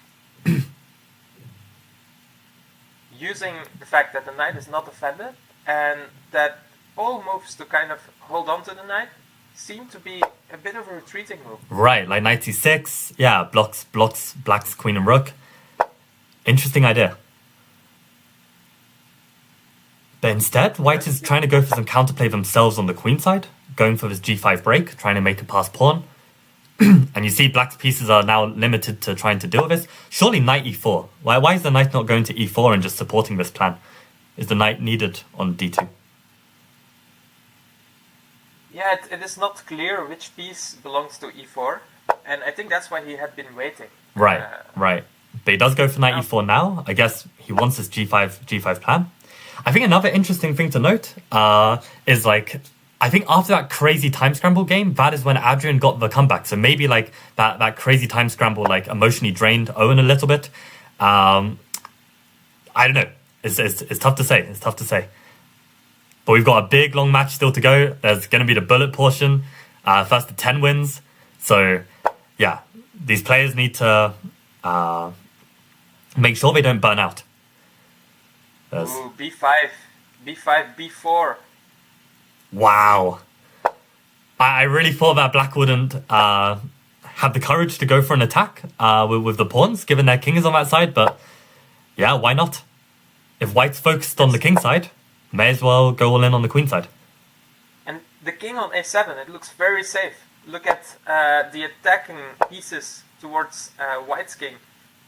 Using the fact that the knight is not offended and that all moves to kind of hold on to the knight seem to be a bit of a retreating move. Right, like knight c6, yeah, blocks black's queen and rook. Interesting idea. But instead, white is trying to go for some counterplay themselves on the queen side, going for this g5 break, trying to make a pass pawn. And you see black's pieces are now limited to trying to deal with this. Surely knight e4. Why is the knight not going to e4 and just supporting this plan? Is the knight needed on d2? Yeah, it is not clear which piece belongs to e4. And I think that's why he had been waiting. Right. But he does go for knight e4 now. I guess he wants this g5 plan. I think another interesting thing to note is like, I think after that crazy time scramble game, that is when Adrian got the comeback. So maybe like that crazy time scramble like emotionally drained Owen a little bit. I don't know. It's tough to say. It's tough to say. But we've got a big long match still to go. There's going to be the bullet portion. First to 10 wins. So yeah, these players need to make sure they don't burn out. Ooh, b5, b4. Wow. I really thought that black wouldn't have the courage to go for an attack with the pawns, given their king is on that side, but yeah, why not? If white's focused on the king side, may as well go all in on the queen side. And the king on a7, it looks very safe. Look at the attacking pieces towards white's king,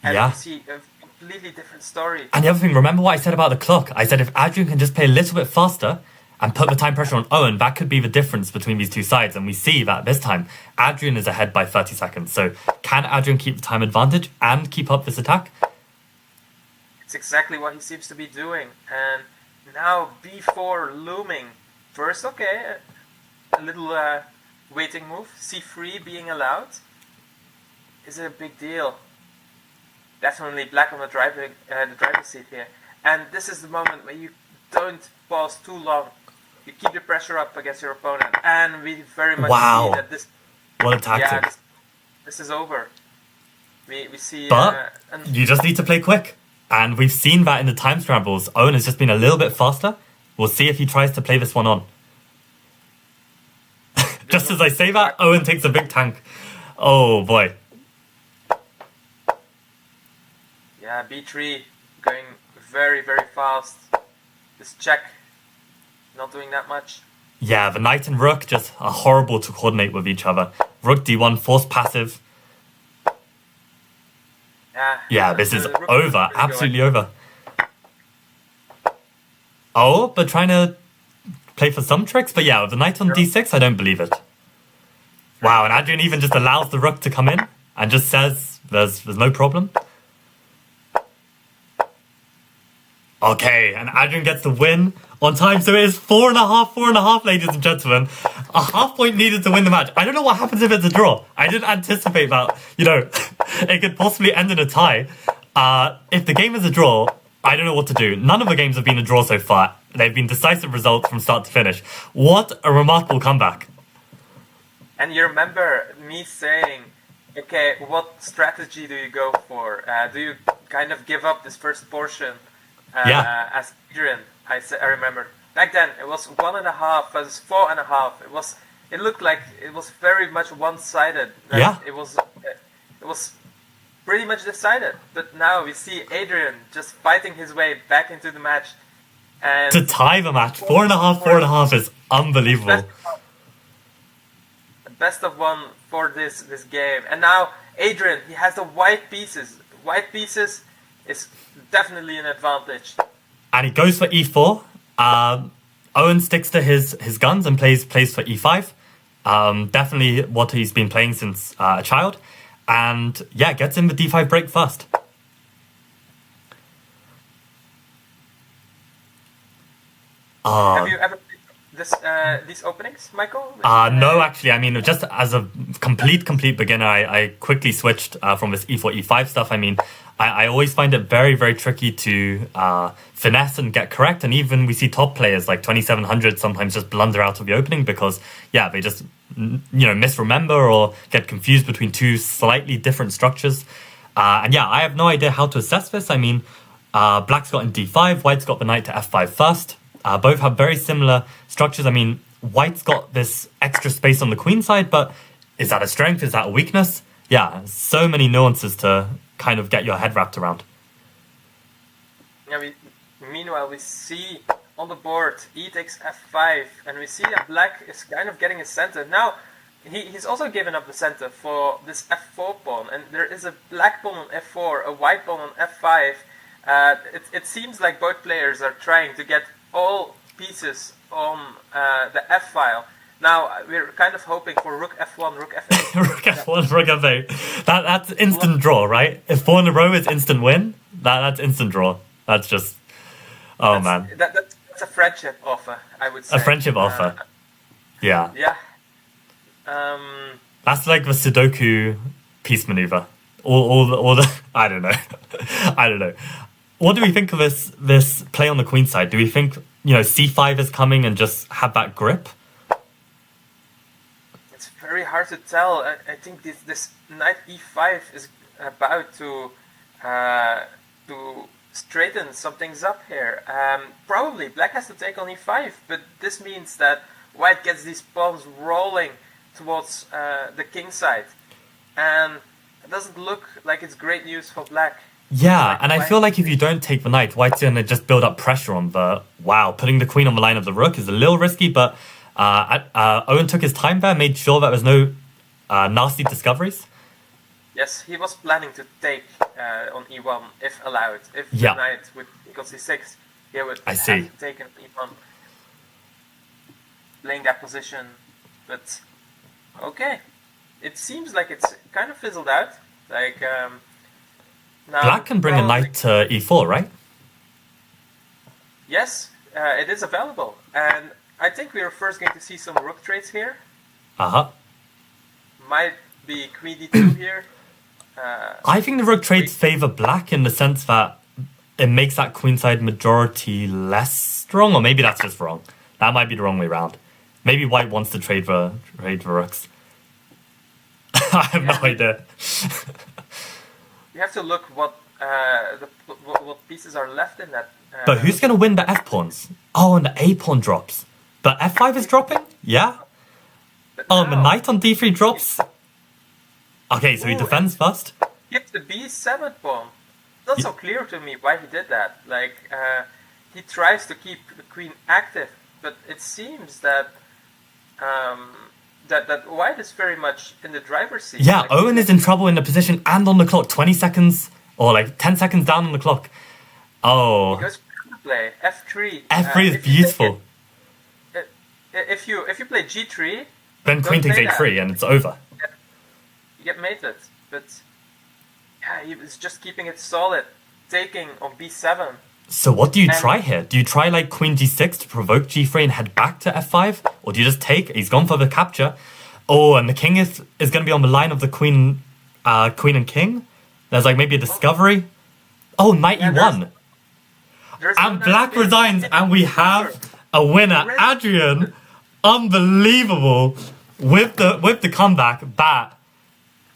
and you see a completely different story. And the other thing, remember what I said about the clock? I said if Adrian can just play a little bit faster and put the time pressure on Owen, that could be the difference between these two sides. And we see that this time, Adrian is ahead by 30 seconds. So can Adrian keep the time advantage and keep up this attack? It's exactly what he seems to be doing. And now b4 looming. First, okay, a little waiting move. c3 being allowed. Is it a big deal? Definitely black on the driver's seat here. And this is the moment where you don't pause too long. You keep the pressure up against your opponent, and we very much see that this. What a tactic! Yeah, this is over. We see. But you just need to play quick, and we've seen that in the time scrambles. Owen has just been a little bit faster. We'll see if he tries to play this one on. Just as I say that, Owen takes a big tank. Oh boy. Yeah, b3 going very, very fast. This check, not doing that much. Yeah, the knight and rook just are horrible to coordinate with each other. Rook d1, forced passive. Yeah, this is rook over. really Absolutely over. Oh, but trying to play for some tricks. But yeah, with the knight on d6, I don't believe it. Wow, and Adrian even just allows the rook to come in and just says there's no problem. Okay, and Adrian gets the win on time. So it is 4.5, ladies and gentlemen. A half point needed to win the match. I don't know what happens if it's a draw. I didn't anticipate that, it could possibly end in a tie. If the game is a draw, I don't know what to do. None of the games have been a draw so far. They've been decisive results from start to finish. What a remarkable comeback. And you remember me saying, okay, what strategy do you go for? Do you kind of give up this first portion? As Adrian, I remember. Back then, it was 1.5 versus 4.5. It looked like it was very much one-sided. Yeah. It was pretty much decided. But now we see Adrian just fighting his way back into the match. And to tie the match, 4.5 is unbelievable. Best of one for this game. And now Adrian, he has the white pieces. White pieces is definitely an advantage. And he goes for e4. Owen sticks to his guns and plays for e5. Definitely what he's been playing since a child. And yeah, gets in the d5 break first. Have you ever played these openings, Michael? No, actually. I mean, just as a complete beginner, I quickly switched from this e4, e5 stuff. I mean, I always find it very, very tricky to finesse and get correct. And even we see top players like 2700 sometimes just blunder out of the opening because, yeah, they just, misremember or get confused between two slightly different structures. And yeah, I have no idea how to assess this. I mean, black's got in d5, white's got the knight to f5 first. Both have very similar structures. I mean, white's got this extra space on the queen side, but is that a strength? Is that a weakness? Yeah, so many nuances to kind of get your head wrapped around. Yeah, meanwhile, we see on the board e takes f5, and we see that black is kind of getting a center. Now, he's also given up the center for this f4 pawn, and there is a black pawn on f4, a white pawn on f5. It seems like both players are trying to get all pieces on the f file. Now we're kind of hoping for rook f1, rook f8. Rook f1, rook f8. That's instant draw, right? If 4 in a row is instant win, that's instant draw. That's just, man. That's a friendship offer, I would say. A friendship offer. Yeah. Yeah. That's like the Sudoku piece maneuver. All the I don't know. What do we think of this play on the queen side? Do we think, c5 is coming and just have that grip? It's very hard to tell. I think this knight e5 is about to straighten some things up here. Probably black has to take on e5, but this means that white gets these pawns rolling towards the king side. And it doesn't look like it's great news for black. Yeah, and I feel like if you don't take the knight, white's going to just build up pressure on the... Wow, putting the queen on the line of the rook is a little risky, but Owen took his time there, made sure there was no nasty discoveries. Yes, he was planning to take on e1 if allowed. If the knight would equal c6, he would have taken e1. Playing that position, but okay. It seems like it's kind of fizzled out. Like... Now, black can bring a knight to e4, right? Yes, it is available. And I think we are first going to see some rook trades here. Uh-huh. Might be queen d2 here. I think the rook trades favor black in the sense that it makes that queenside majority less strong, or maybe that's just wrong. That might be the wrong way around. Maybe white wants to trade for rooks. I have no idea. You have to look what pieces are left in that. But who's going to win the f-pawns? Oh, and the a-pawn drops. But f5 is dropping? Yeah? And the knight on d3 drops? Okay, so he defends first? Hit the b7 pawn. Not so clear to me why he did that. Like, he tries to keep the queen active, but it seems that that white is very much in the driver's seat. Yeah, like, Owen is in trouble in the position and on the clock. 20 seconds or like 10 seconds down on the clock. Oh, He goes for play f3. f3 is If you beautiful. take it- if you play g3, Then queen don't takes play that. a3 and it's over. You get mated. But yeah, he was just keeping it solid, taking on b7. So what do you And- try here? Do you try like queen g6 to provoke g3 and head back to f5? Or do you just take? He's gone for the capture. Oh, and the king is going to be on the line of the queen and king. There's like maybe a discovery. Oh, knight Yeah, e1. There's And no black nice resigns, bit. and we have a winner, Adrian. Unbelievable with the comeback. That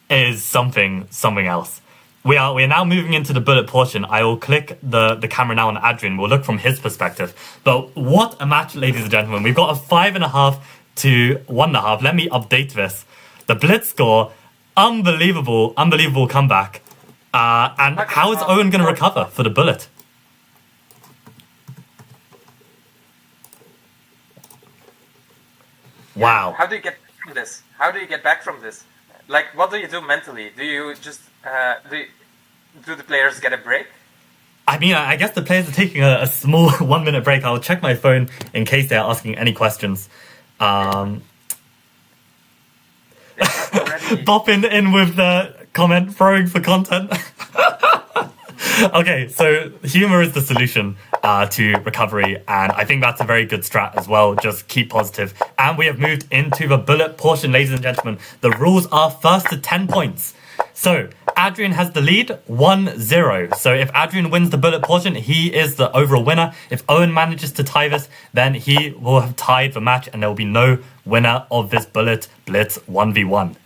is something else. We are now moving into the bullet portion. I will click the camera now on Adrian. We'll look from his perspective. But what a match, ladies and gentlemen. We've got a 5.5 to 1.5. Let me update this. The blitz score, unbelievable comeback. And how is Owen going to recover for the bullet? Wow. How do you get back from this? How do you get back from this? Like, what do you do mentally? Do you just do the players get a break? I mean, I guess the players are taking a small 1 minute break. I'll check my phone in case they are asking any questions. Already- Bopping in with the comment, throwing for content. Okay, so humor is the solution to recovery, and I think that's a very good strat as well. Just keep positive. And we have moved into the bullet portion, ladies and gentlemen. The rules are first to 10 points. So Adrian has the lead, 1-0. So if Adrian wins the bullet portion, he is the overall winner. If Owen manages to tie this, then he will have tied the match, and there will be no winner of this bullet blitz 1v1.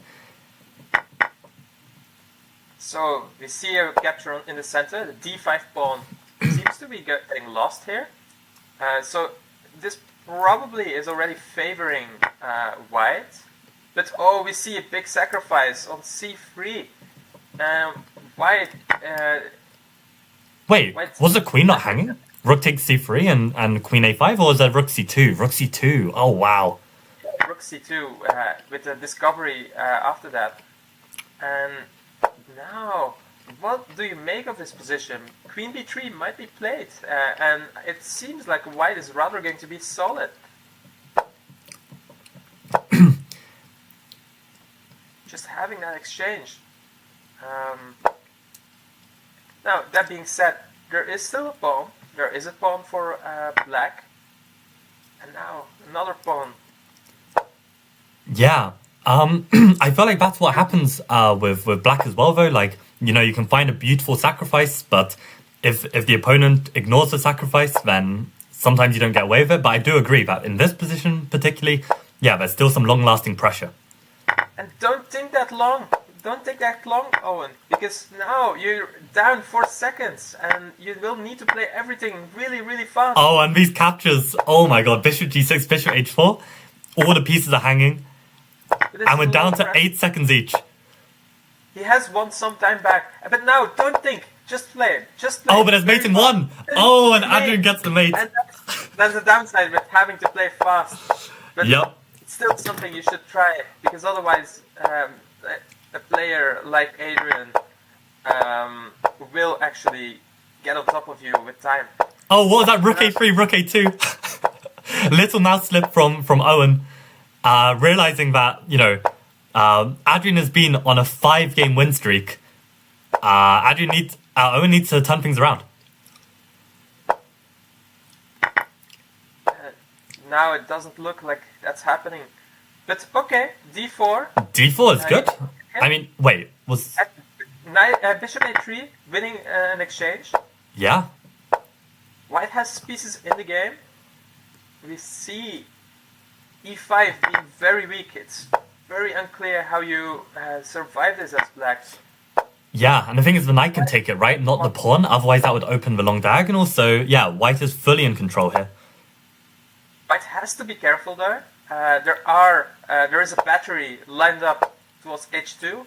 So we see a capture in the center. The d5 pawn seems to be getting lost here. So this probably is already favoring white. But oh, we see a big sacrifice on c3. White. Wait, White- was the queen not hanging? Rook takes c3 and queen a5, or is that rook c2? Rook c2. Oh, wow. Rook c2 with the discovery after that. And now, what do you make of this position? Queen b3 might be played, and it seems like white is rather going to be solid. Just having that exchange. Now, that being said, there is still a pawn. There is a pawn for black. And now, another pawn. Yeah. I feel like that's what happens with black as well, though. Like, you know, you can find a beautiful sacrifice, but if the opponent ignores the sacrifice, then sometimes you don't get away with it. But I do agree that in this position particularly, yeah, there's still some long-lasting pressure. And don't think that long. Don't take that long, Owen, because now you're down 4 seconds and you will need to play everything really, really fast. Oh, and these captures. Oh my god, bishop g6, bishop h4. All the pieces are hanging. But it's And we're down to low 8 seconds each. He has won some time back. But now, don't think. Just play it. Just play Oh, it but there's very mate in fast. 1. Oh, and Play Adrian it. gets the mate. And that's the downside with having to play fast. But Yep. it's still something you should try, because otherwise a player like Adrian will actually get on top of you with time. Oh, what was that? Rook a3, rook a2. Little mouse slip from Owen. Realizing that, you know, Adrian has been on a 5-game win streak. Owen needs to turn things around. Now it doesn't look like that's happening. But okay, d4. d4 is good. I mean, wait, was... Bishop a3, winning an exchange. Yeah. White has pieces in the game. We see e5 being very weak. It's very unclear how you survive this as black. Yeah, and the thing is the knight can take it, right? Not the pawn, otherwise that would open the long diagonal. So, yeah, white is fully in control here. White has to be careful though. There is a battery lined up towards h2.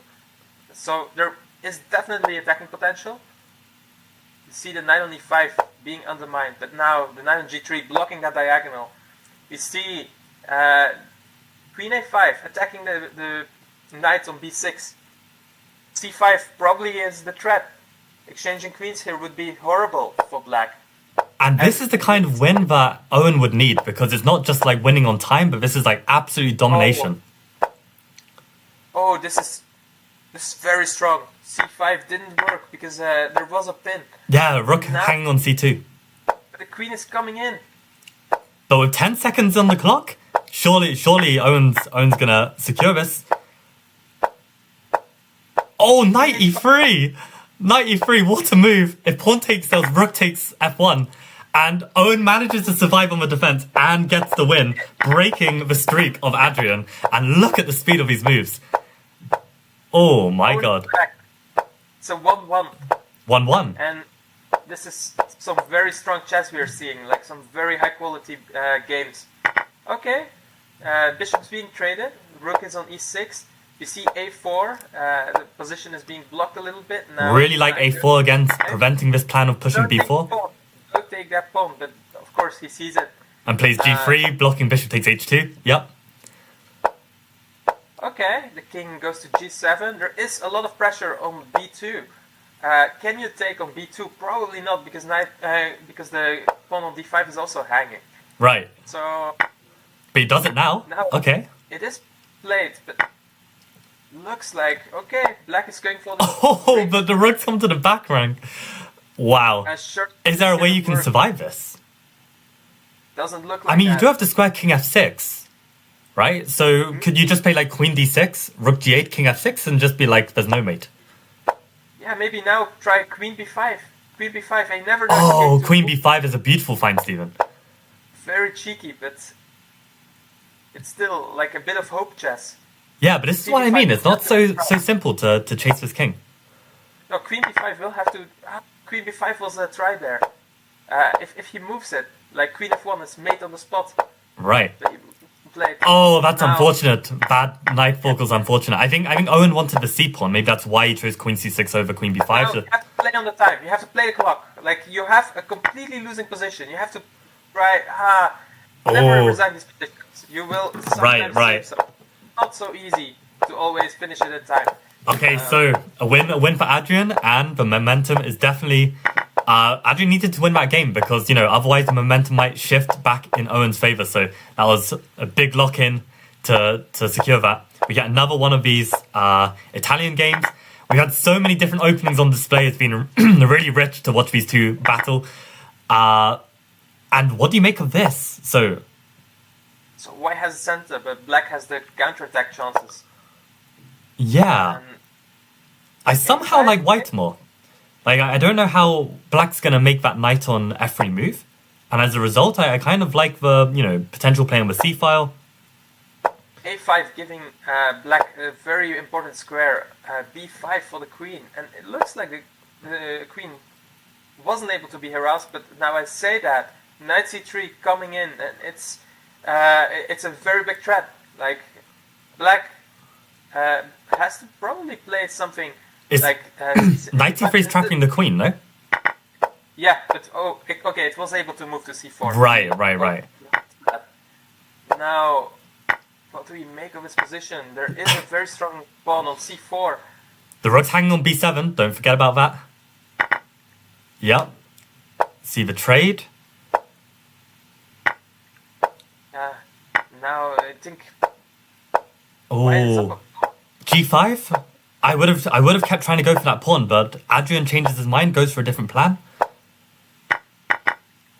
So there is definitely attacking potential. You see the knight on e5 being undermined, but now the knight on g3 blocking that diagonal. We see queen a5 attacking the knight on b6. c5 probably is the threat. exchanging queens here would be horrible for black. And this is the kind of win that Owen would need, because it's not just like winning on time, but this is like absolute domination. Oh, this is very strong. C5 didn't work because there was a pin. Yeah, rook hanging on c2. But the queen is coming in. But with 10 seconds on the clock, surely Owen's gonna secure this. Oh, knight e3! Knight e3, what a move! If pawn takes cells, rook takes f1. And Owen manages to survive on the defense and gets the win, breaking the streak of Adrian. And look at the speed of his moves. Oh my god. It's a 1-1. 1-1. And this is some very strong chess we are seeing, like some very high quality games. Okay, bishop's being traded, rook is on e6. You see a4, the position is being blocked a little bit now. Really like a4 against preventing this plan of pushing b4. Don't take that pawn, but of course he sees it. And plays g3, blocking bishop takes h2. Yep. Okay, the king goes to g7. There is a lot of pressure on b2. Can you take on b2? Probably not, because because the pawn on d5 is also hanging. Right. So. But he does it now. Okay. It is played, but looks like okay. Black is going for the. Oh, but the rook's come to the back rank. Wow. Sure, is there a way you can survive this? Doesn't look like I mean, that. you do have to square king f6, right? So could you just play like queen d6, rook g8, king f6, and just be like, there's no mate? Yeah, maybe now try queen b5. Queen b5, I never know. Oh, queen b5 is a beautiful find, Stephen. Very cheeky, but it's still like a bit of hope chess. Yeah, but this is what I mean. It's not so simple to chase this king. No, queen b5 will have to. Queen b5 was a try there. If he moves it, like queen f1 is mate on the spot. Right. Played. Oh, that's unfortunate. Bad knight fork was unfortunate. I think Owen wanted the c pawn. Maybe that's why he chose queen c6 over queen b5. No, you have to play on the time. You have to play the clock. Like you have a completely losing position. You have to try. Never resign these positions. You will sometimes right. So not so easy to always finish it in time. Okay, so a win for Adrian, and the momentum is definitely. Adrian needed to win that game because, otherwise the momentum might shift back in Owen's favour. So that was a big lock-in to secure that. We get another one of these Italian games. We had so many different openings on display. It's been really rich to watch these two battle. And what do you make of this? So white has the center, but black has the counterattack chances. Yeah. I somehow like white more. Like, I don't know how black's going to make that knight on f3 move. And as a result, I kind of like the, potential play on the c file. a5 giving black a very important square, b5 for the queen. And it looks like the queen wasn't able to be harassed, but now I say that, knight c3 coming in, and it's a very big threat. Like, black has to probably play something like... knight c3 is trapping the queen, no? Yeah, but okay, it was able to move to c4. Right. Now, what do we make of this position? There is a very strong pawn on c4. The rook's hanging on b7, don't forget about that. Yep. See the trade. Now, I think... Oh, g5? I would have kept trying to go for that pawn, but Adrian changes his mind, goes for a different plan.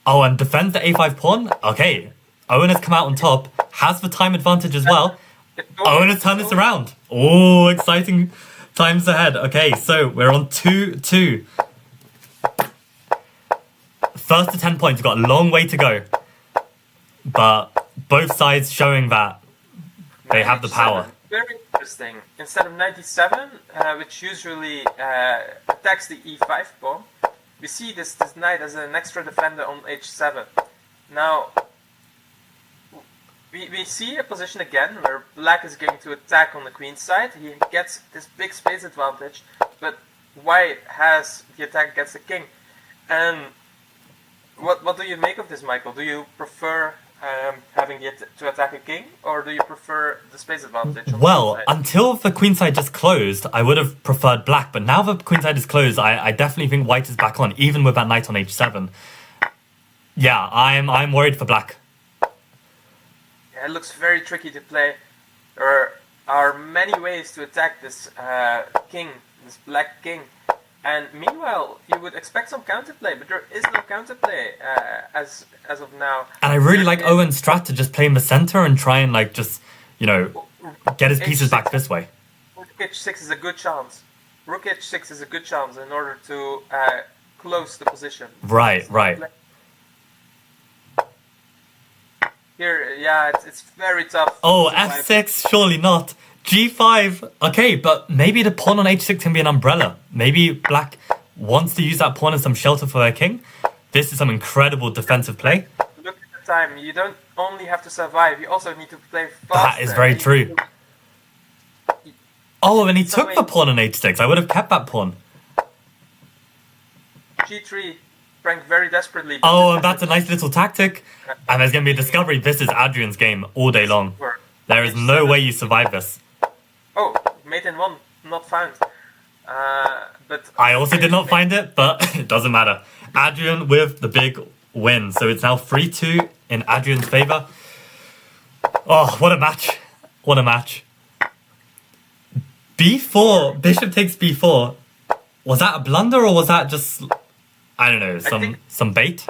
Oh, and defends the a5 pawn? Okay. Owen has come out on top, has the time advantage as well. Owen has turned this around. Oh, exciting times ahead. Okay, so we're on 2-2. First to 10 points, we've got a long way to go. But both sides showing that they have the power. Very interesting. Instead of 97, which usually attacks the e5 pawn, we see this knight as an extra defender on h7. Now, we see a position again where black is going to attack on the queen side. He gets this big space advantage, but white has the attack against the king. And what do you make of this, Michael? Do you prefer having to attack a king, or do you prefer the space advantage? On Well, the until the queenside just closed, I would have preferred black, but now the queenside is closed, I definitely think white is back on, even with that knight on h7. Yeah, I'm worried for black. Yeah, it looks very tricky to play. There are many ways to attack this king, this black king. And meanwhile, you would expect some counterplay, but there is no counterplay as of now. And I really like Owen's strat to just play in the center and try and like just, get his pieces back this way. Rook h6 is a good chance. Rook h6 is a good chance in order to close the position. Right. Here, yeah, it's very tough. Oh, f6, surely not. g5, okay, but maybe the pawn on h6 can be an umbrella. Maybe black wants to use that pawn as some shelter for their king. This is some incredible defensive play. Look at the time. You don't only have to survive, you also need to play faster. That is very true. Oh, and he took the pawn on h6. I would have kept that pawn. g3, Frank very desperately. Oh, and that's a nice little tactic. And there's going to be a discovery. This is Adrian's game all day long. There is no way you survive this. Oh, mate in one, not found. But I also did not find it, but it doesn't matter. Adrian with the big win. So it's now 3-2 in Adrian's favour. Oh, what a match. What a match. b4, bishop takes b4. Was that a blunder or was that just, I don't know, some bait?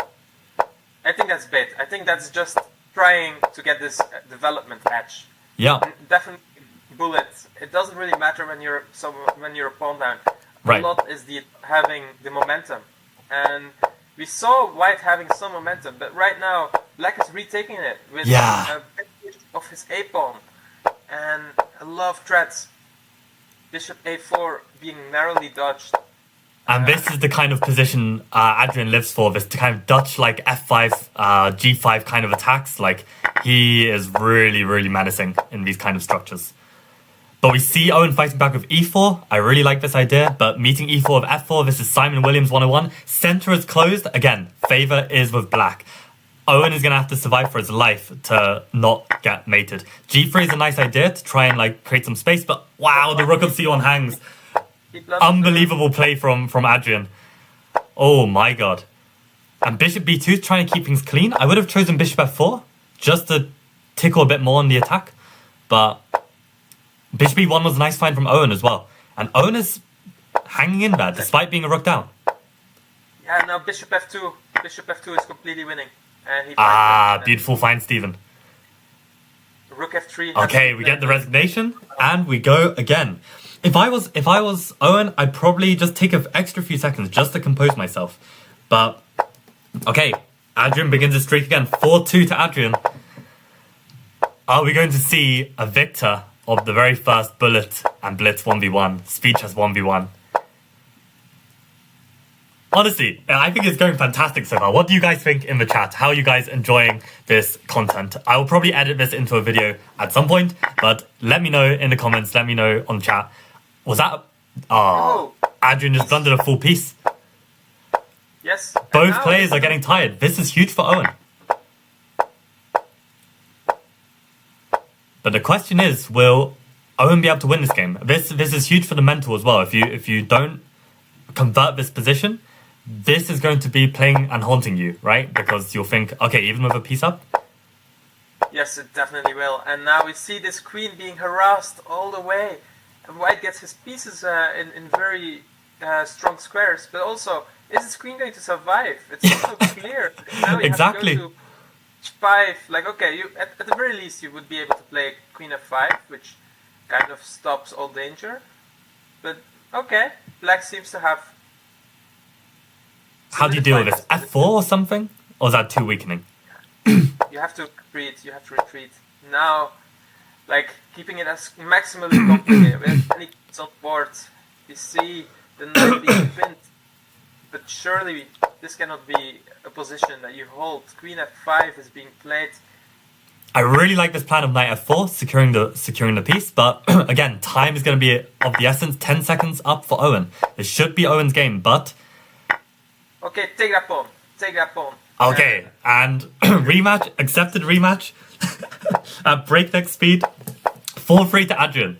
I think that's bait. I think that's just trying to get this development edge. Yeah. Definitely bullet. It doesn't really matter when you're a pawn down. Right. A lot is having the momentum, and we saw white having some momentum, but right now black is retaking it with a bit of his a pawn and a lot of threats. Bishop a4 being narrowly dodged. And this is the kind of position Adrian lives for, this kind of Dutch, like f5, g5 kind of attacks. Like, he is really, really menacing in these kind of structures. But we see Owen fighting back with e4. I really like this idea, but meeting e4 with f4, this is Simon Williams 101. Center is closed. Again, favor is with black. Owen is going to have to survive for his life to not get mated. g3 is a nice idea to try and like create some space, but wow, the rook of c1 hangs. Unbelievable play from Adrian. Oh my god. And bishop b2 is trying to keep things clean. I would have chosen bishop f4 just to tickle a bit more on the attack. But bishop e1 was a nice find from Owen as well. And Owen is hanging in there despite being a rook down. Yeah, now bishop f2. Bishop f2 is completely winning. And he beautiful find, Stephen. Rook f3. Okay, we get the resignation and we go again. If I was Owen, I'd probably just take an extra few seconds just to compose myself. But, okay, Adrian begins his streak again. 4-2 to Adrian. Are we going to see a victor of the very first bullet and blitz 1v1, speed chess 1v1? Honestly, I think it's going fantastic so far. What do you guys think in the chat? How are you guys enjoying this content? I will probably edit this into a video at some point, but let me know in the comments, let me know on chat. Was that... Adrian just blundered a full piece. Yes. Both players are getting tired. This is huge for Owen. But the question is, will Owen be able to win this game? This is huge for the mental as well. If you don't convert this position, this is going to be playing and haunting you, right? Because you'll think, okay, even with a piece up? Yes, it definitely will. And now we see this queen being harassed all the way. And white gets his pieces in very strong squares. But also, is this queen going to survive? It's not so clear. Now you exactly. have to go to h5. Like, okay, you at the very least you would be able to play queen f5, which kind of stops all danger. But, okay, black seems to have... How do you deal with this? f4 or something? Or is that too weakening? You have to retreat. Now, like, keeping it as maximally complicated. We have any pieces on board. You see the knight being pinned. But surely this cannot be a position that you hold. Queen f5 is being played. I really like this plan of knight f4, securing the piece, but again, time is going to be of the essence. 10 seconds up for Owen. This should be Owen's game, but... Okay, take that pawn. Take that pawn. Okay, and rematch, accepted rematch at breakneck speed. 4-3 to Adrian.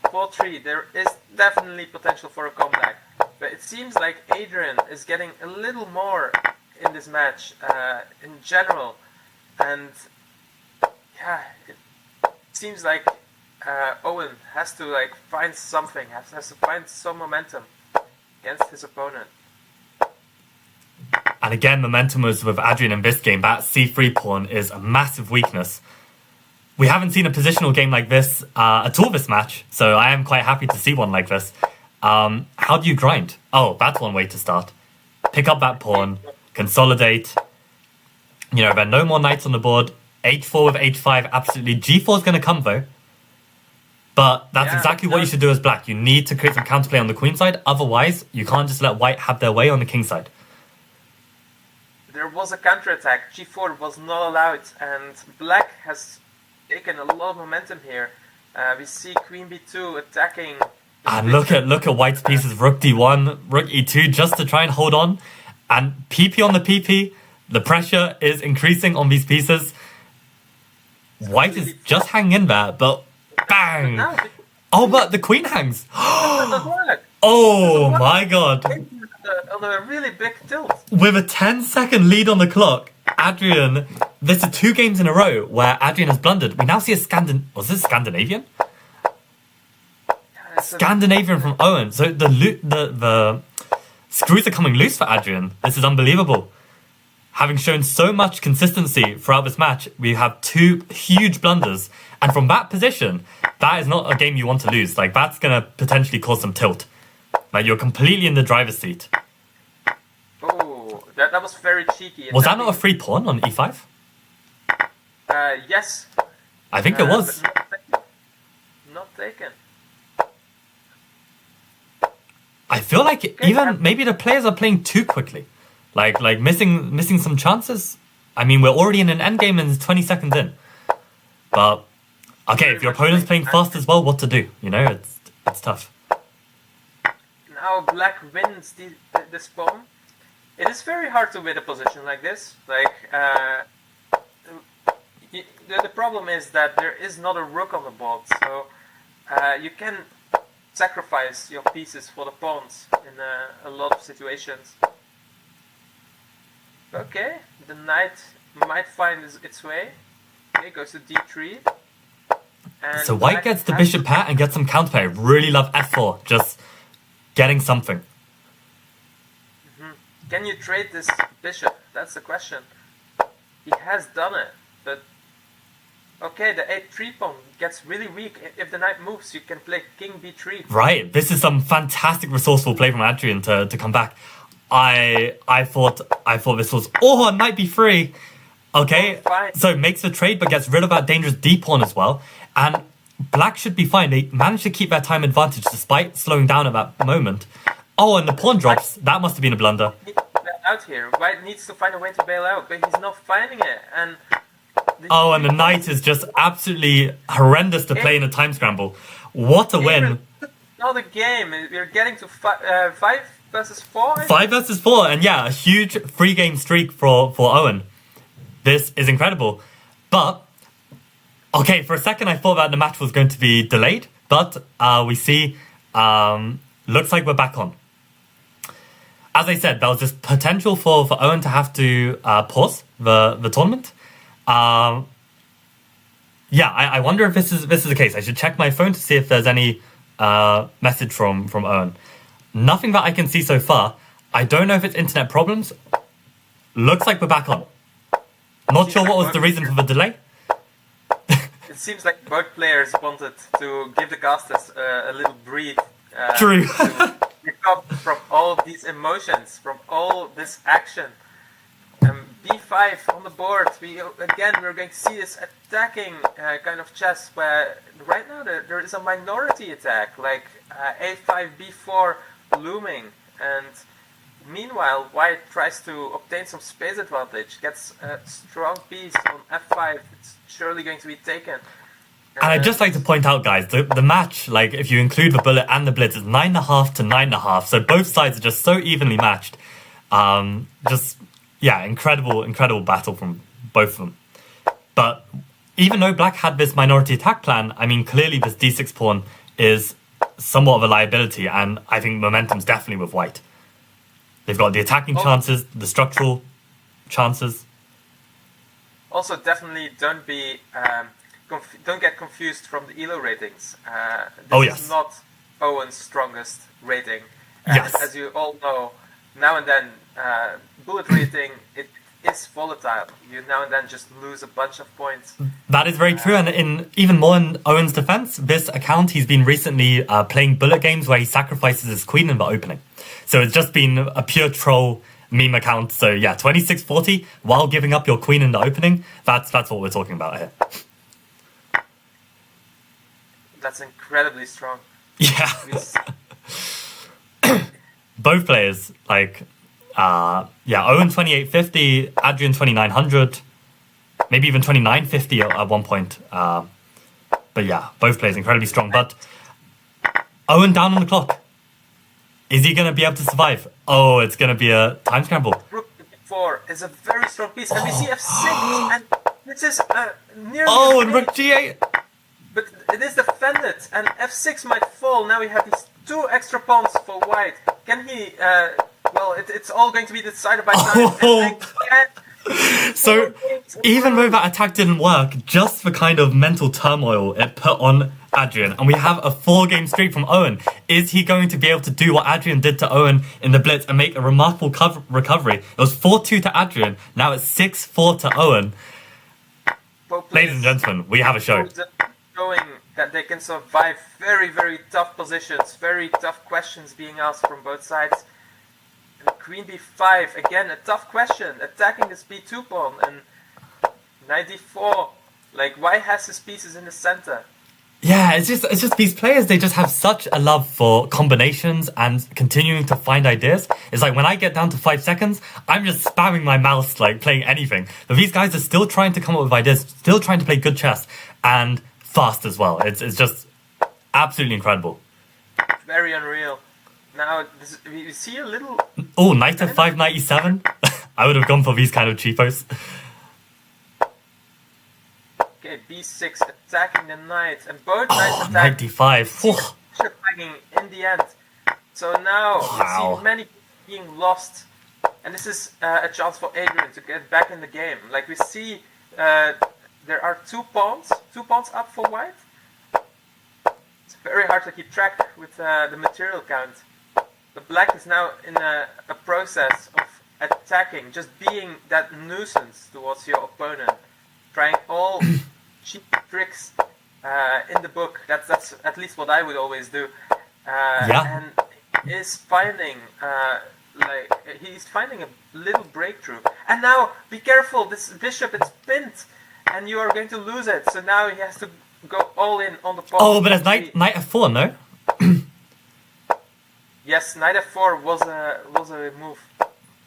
4-3. There is definitely potential for a comeback, but it seems like Adrian is getting a little more in this match in general, and yeah, it seems like Owen has to like find something, has to find some momentum against his opponent. And again, momentum was with Adrian in this game. That C3 pawn is a massive weakness. We haven't seen a positional game like this at all this match, so I am quite happy to see one like this. How do you grind? Oh, that's one way to start. Pick up that pawn, consolidate. You know, there are no more knights on the board. H4 with H5, absolutely. G4 is going to come, though. But that's exactly what you should do as black. You need to create some counterplay on the queen side. Otherwise, you can't just let white have their way on the king side. There was a counterattack. G4 was not allowed, and black has taken a lot of momentum here. We see queen b2 attacking. And look at white's pieces. Rook d1, rook e2, just to try and hold on. And PP on the PP. The pressure is increasing on these pieces. White is just hanging in there, but bang! Oh, but the queen hangs. Oh my god. On a really big tilt. With a 10-second lead on the clock, Adrian, this is 2 games in a row where Adrian has blundered. We now see a was this Scandinavian? Scandinavian from Owen. So the screws are coming loose for Adrian. This is unbelievable. Having shown so much consistency throughout this match, we have 2 huge blunders. And from that position, that is not a game you want to lose. Like, that's going to potentially cause some tilt. Like, you're completely in the driver's seat. Oh, that was very cheeky. Was that not a free pawn on e5? Yes. I think it was. Not taken. I feel like maybe the players are playing too quickly. Like missing some chances. I mean, we're already in an endgame and it's 20 seconds in. But, okay, if your opponent's playing fast as well, what to do? You know, it's tough. Now black wins this pawn. It is very hard to win a position like this. Like, the problem is that there is not a rook on the board, so you can sacrifice your pieces for the pawns in a lot of situations. Okay, the knight might find its way. Okay, goes to d3. And so white gets the bishop pat and gets some counterplay. Really love f4, just getting something. Can you trade this bishop? That's the question. He has done it, but okay, the a3 pawn gets really weak. If the knight moves, you can play king b3. Right, this is some fantastic resourceful play from Adrian to come back. I thought this was knight b3. Okay, so makes the trade but gets rid of that dangerous d pawn as well. And black should be fine. They managed to keep their time advantage despite slowing down at that moment. Oh, and the pawn drops. That must have been a blunder. Out here, white needs to find a way to bail out, but he's not finding it. And and the knight is just absolutely horrendous to play in a time scramble. What a win! Not a game. We're getting to 5 versus 4. 5 versus 4, and yeah, a huge 3-game streak for Owen. This is incredible. But okay, for a second I thought that the match was going to be delayed, but we see looks like we're back on. As I said, there was this potential for Owen to have to pause the tournament. I wonder if this is the case. I should check my phone to see if there's any message from Owen. Nothing that I can see so far. I don't know if it's internet problems. Looks like we're back on. Not sure what was the reason for the delay. It seems like both players wanted to give the casters a little breathe. True. To recover from all of these emotions, from all this action. b5 on the board. We're going to see this attacking kind of chess where right now there is a minority attack, like a5, b4 looming, and meanwhile white tries to obtain some space advantage, gets a strong piece on f5. It's surely going to be taken. And I'd just like to point out, guys, the match, like, if you include the bullet and the blitz, is 9.5 to 9.5, so both sides are just so evenly matched. Incredible battle from both of them. But even though Black had this minority attack plan, I mean, clearly this d6 pawn is somewhat of a liability, and I think momentum's definitely with White. They've got the attacking chances, the structural chances. Also, definitely don't get confused from the ELO ratings. This is not Owen's strongest rating. Yes. As you all know, now and then, bullet rating, it is volatile. You now and then just lose a bunch of points. That is very true, and even more in Owen's defense, this account, he's been recently playing bullet games where he sacrifices his queen in the opening. So it's just been a pure troll meme account. So yeah, 2640 while giving up your queen in the opening, that's what we're talking about here. That's incredibly strong. Yeah. Both players, like, Owen 2850, Adrian 2900, maybe even 2950 at one point. But yeah, both players incredibly strong. But Owen down on the clock. Is he going to be able to survive? Oh, it's going to be a time scramble. Rook e4 is a very strong piece, and we see f6, and this is nearly... Oh, and rook g8! But it is defended, and f6 might fall. Now we have these two extra pawns for White. Can he... it's all going to be decided by time. Oh. So, even though that attack didn't work, just the kind of mental turmoil it put on Adrian, and we have a 4-game streak from Owen. Is he going to be able to do what Adrian did to Owen in the Blitz and make a remarkable recovery? It was 4-2 to Adrian, now it's 6-4 to Owen. Ladies and gentlemen, we have a show. Showing that they can survive very, very tough positions, very tough questions being asked from both sides. And Queen b5, again, a tough question, attacking this b2 pawn, and knight d4. Like, why has his pieces in the center? Yeah, it's just these players, they just have such a love for combinations and continuing to find ideas. It's like when I get down to 5 seconds, I'm just spamming my mouse, like playing anything. But these guys are still trying to come up with ideas, still trying to play good chess, and fast as well. It's just absolutely incredible. Very unreal. Now, we see a little... Oh, knight f5, knight e7. I would have gone for these kind of cheapos. Okay, b6 attacking the knight, and both knights attack. Knight d5. Attacking in the end. So now we see many being lost, and this is a chance for Adrian to get back in the game. Like we see, there are two pawns up for White. It's very hard to keep track with the material count. The Black is now in a process of attacking, just being that nuisance towards your opponent, trying all cheap tricks in the book. That's at least what I would always do. And is finding he's finding a little breakthrough. And now be careful, this bishop is pinned, and you are going to lose it. So now he has to go all in on the pawn. Oh, but it's knight f4, no? Yes, knight f4 was a move.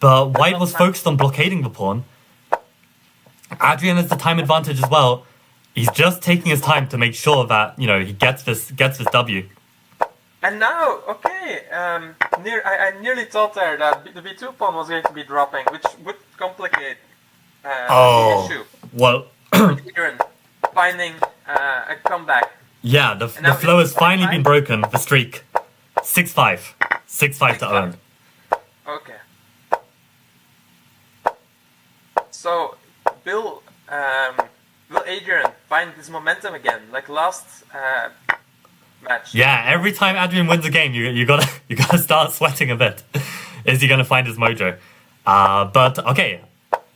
But White was focused on blockading the pawn. Adrian has the time advantage as well. He's just taking his time to make sure that, he gets this W. And now, okay, I nearly thought there that the b2 pawn was going to be dropping, which would complicate the issue. Well, Adrian finding a comeback. Yeah, the flow has finally been broken. The streak, 6-5, 6-5 to Owen. Okay. So, will Adrian find this momentum again, like last match? Yeah, every time Adrian wins a game, you gotta start sweating a bit. Is he gonna find his mojo? But okay,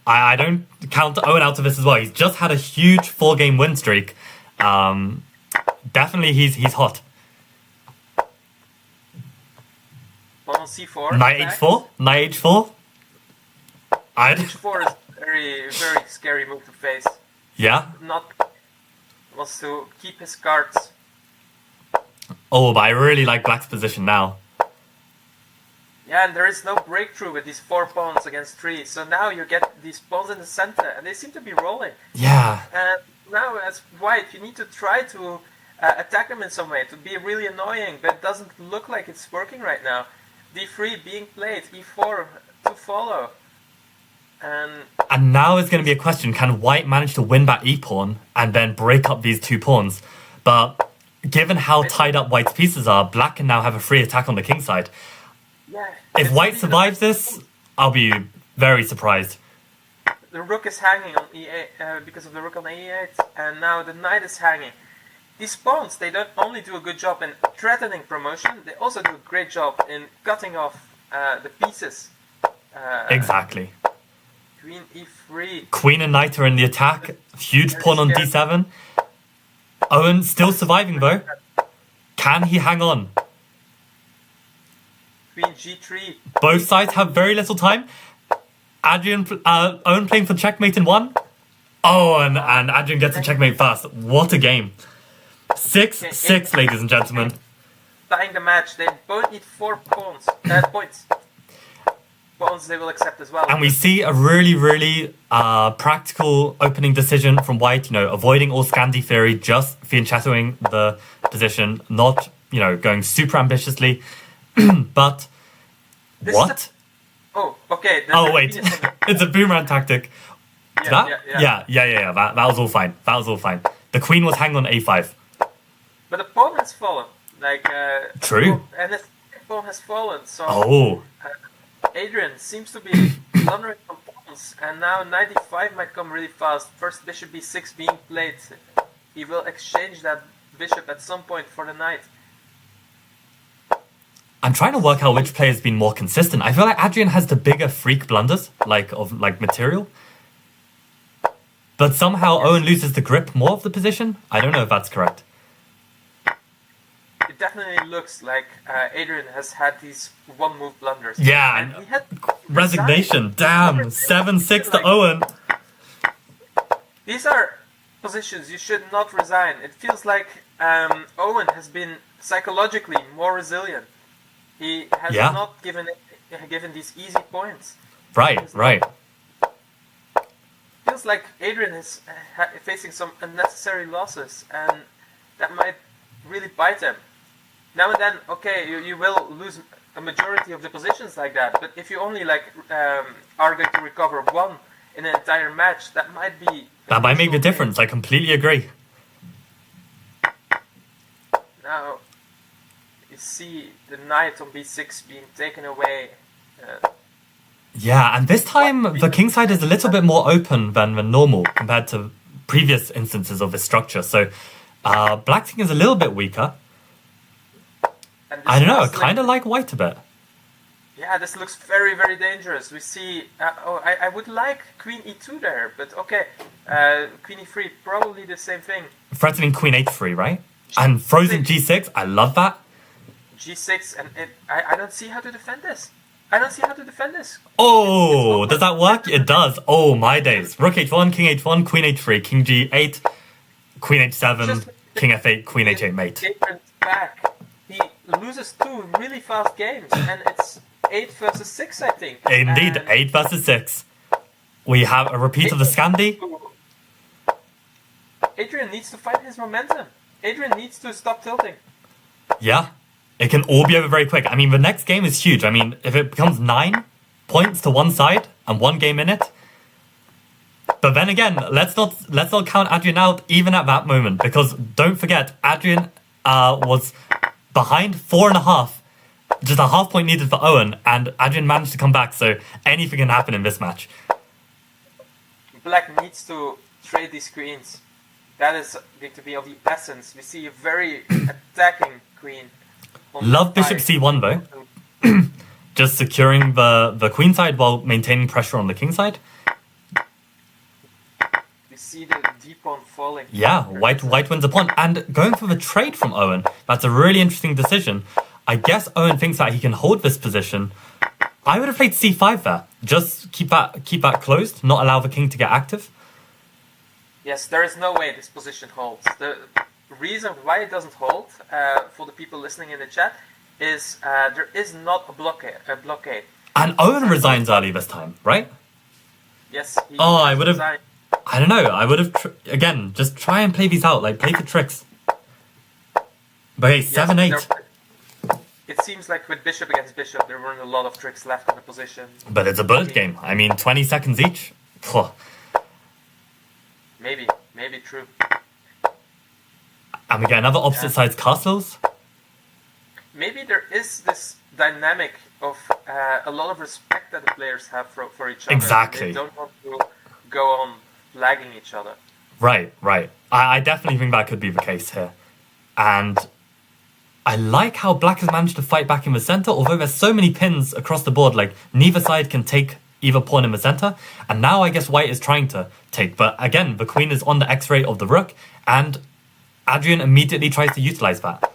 I don't count Owen out of this as well. He's just had a huge 4-game win streak. Definitely, he's hot. Pawn c4. Knight h4. Knight h4. H4 is a very, very scary move to face. Yeah. Wants to keep his cards. Oh, but I really like Black's position now. Yeah, and there is no breakthrough with these 4 pawns against 3. So now you get these pawns in the center, and they seem to be rolling. Yeah. And now as White, you need to try to attack them in some way, to be really annoying, but it doesn't look like it's working right now. d3 being played, e4 to follow. And now is going to be a question: can White manage to win back e-pawn and then break up these two pawns? But given how tied up White's pieces are, Black can now have a free attack on the king side. yeah, If it's White really survives this, I'll be very surprised. the rook is hanging on e8 because of the rook on e8, and now the knight is hanging. These pawns, they don't only do a good job in threatening promotion, they also do a great job in cutting off the pieces. Exactly. Queen e3. Queen and knight are in the attack. Huge pawn on d7. Owen still surviving though. Can he hang on? Queen g3. Both sides have very little time. Owen playing for checkmate in one. Oh, and Adrian gets a checkmate first. What a game. 6-6, ladies and gentlemen. Tying the match. They both need 4 points. Pawns they will accept as well. And we see a really, really practical opening decision from White, avoiding all Scandi theory, just fianchettoing the position, not, going super ambitiously. But This what? Okay. Oh, wait. It's a boomerang tactic. Yeah. That was all fine. The queen was hanging on a5. But the pawn has fallen. True. And the pawn has fallen, so... Oh. Adrian seems to be plundering some pawns, and now knight e5 might come really fast. First bishop b6 being played. He will exchange that bishop at some point for the knight. I'm trying to work out which player has been more consistent. I feel like Adrian has the bigger freak blunders, of material. But somehow Owen loses the grip more of the position. I don't know if that's correct. It definitely looks like Adrian has had these one-move blunders. Yeah, and he had resignation. Damn, 7-6 to Owen. These are positions you should not resign. It feels like Owen has been psychologically more resilient. He has not given these easy points. Right. Feels like Adrian is facing some unnecessary losses, and that might really bite him. Now and then, okay, you will lose a majority of the positions like that, but if you only are going to recover one in an entire match, that might make the difference. I completely agree. Now you see the knight on b6 being taken away. Yeah, and this time the king side is a little bit more open than normal compared to previous instances of this structure. So Black king is a little bit weaker. I don't know, I kind of like White a bit. Yeah, this looks very, very dangerous. We see... I would like Queen e2 there, but okay. Queen e3, probably the same thing. Threatening Queen h3, right? And frozen g6, I love that. G6, and I don't see how to defend this. Oh, does that work? It does. Oh, my days. Rook h1, king h1, queen h3, king g8, queen h7, king f8, queen h8 mate. Back. He loses 2 really fast games, and it's 8 versus 6, I think. Indeed, 8 versus 6. We have a repeat of the Scandi. Adrian needs to find his momentum. Adrian needs to stop tilting. Yeah, it can all be over very quick. I mean, the next game is huge. I mean, if it becomes 9 points to one side and 1 game in it. But then again, let's not count Adrian out even at that moment, because don't forget, Adrian was behind 4.5. Just a half point needed for Owen, and Adrian managed to come back, so anything can happen in this match. Black needs to trade these queens. That is going to be of the essence. We see a very attacking queen. Love bishop c1 though. Just securing the queen side while maintaining pressure on the king side. We see the d-pawn falling. Yeah, white wins a pawn. And going for the trade from Owen, that's a really interesting decision. I guess Owen thinks that he can hold this position. I would have played c5 there. Just keep that closed, not allow the king to get active. Yes, there is no way this position holds. The reason why it doesn't hold, for the people listening in the chat, is there is not a blockade. And Owen resigns early this time, right? Yes. I would have... I don't know. I would have... again, just try and play these out. Play the tricks. But hey, 7-8. It's it seems like with bishop against bishop, there weren't a lot of tricks left in the position. But it's a bullet game. I mean, 20 seconds each. Phew. Maybe true. And we get another opposite sides castles. Maybe there is this dynamic of a lot of respect that the players have for each other. Exactly. They don't want to go on flagging each other. Right. I definitely think that could be the case here. And I like how black has managed to fight back in the center, although there's so many pins across the board, like neither side can take either pawn in the center. And now I guess white is trying to take. But again, the queen is on the x-ray of the rook, and Adrian immediately tries to utilize that.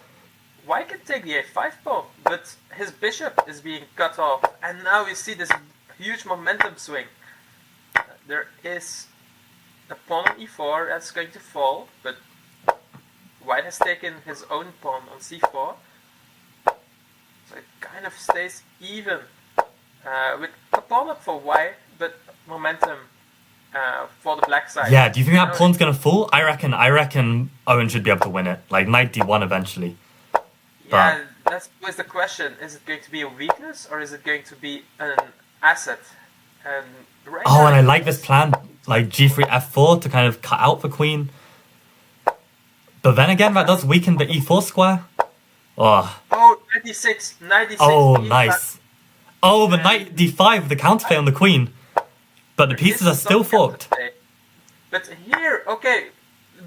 White can take the a5 pawn, but his bishop is being cut off. And now we see this huge momentum swing. There is a pawn on e4 that's going to fall, but white has taken his own pawn on c4. So it kind of stays even with a pawn up for white, but momentum for the black side. Yeah, do you think that pawn's going to fall? I reckon Owen should be able to win it. Like knight d1 eventually. Yeah, that's always the question. Is it going to be a weakness or is it going to be an asset? And right now, and I like this plan, like g3 f4 to kind of cut out the queen. But then again, that does weaken the e4 square. Oh, 96. Oh, nice. Oh, the knight d5, the counterplay on the queen. But the pieces are still forked. But here, okay,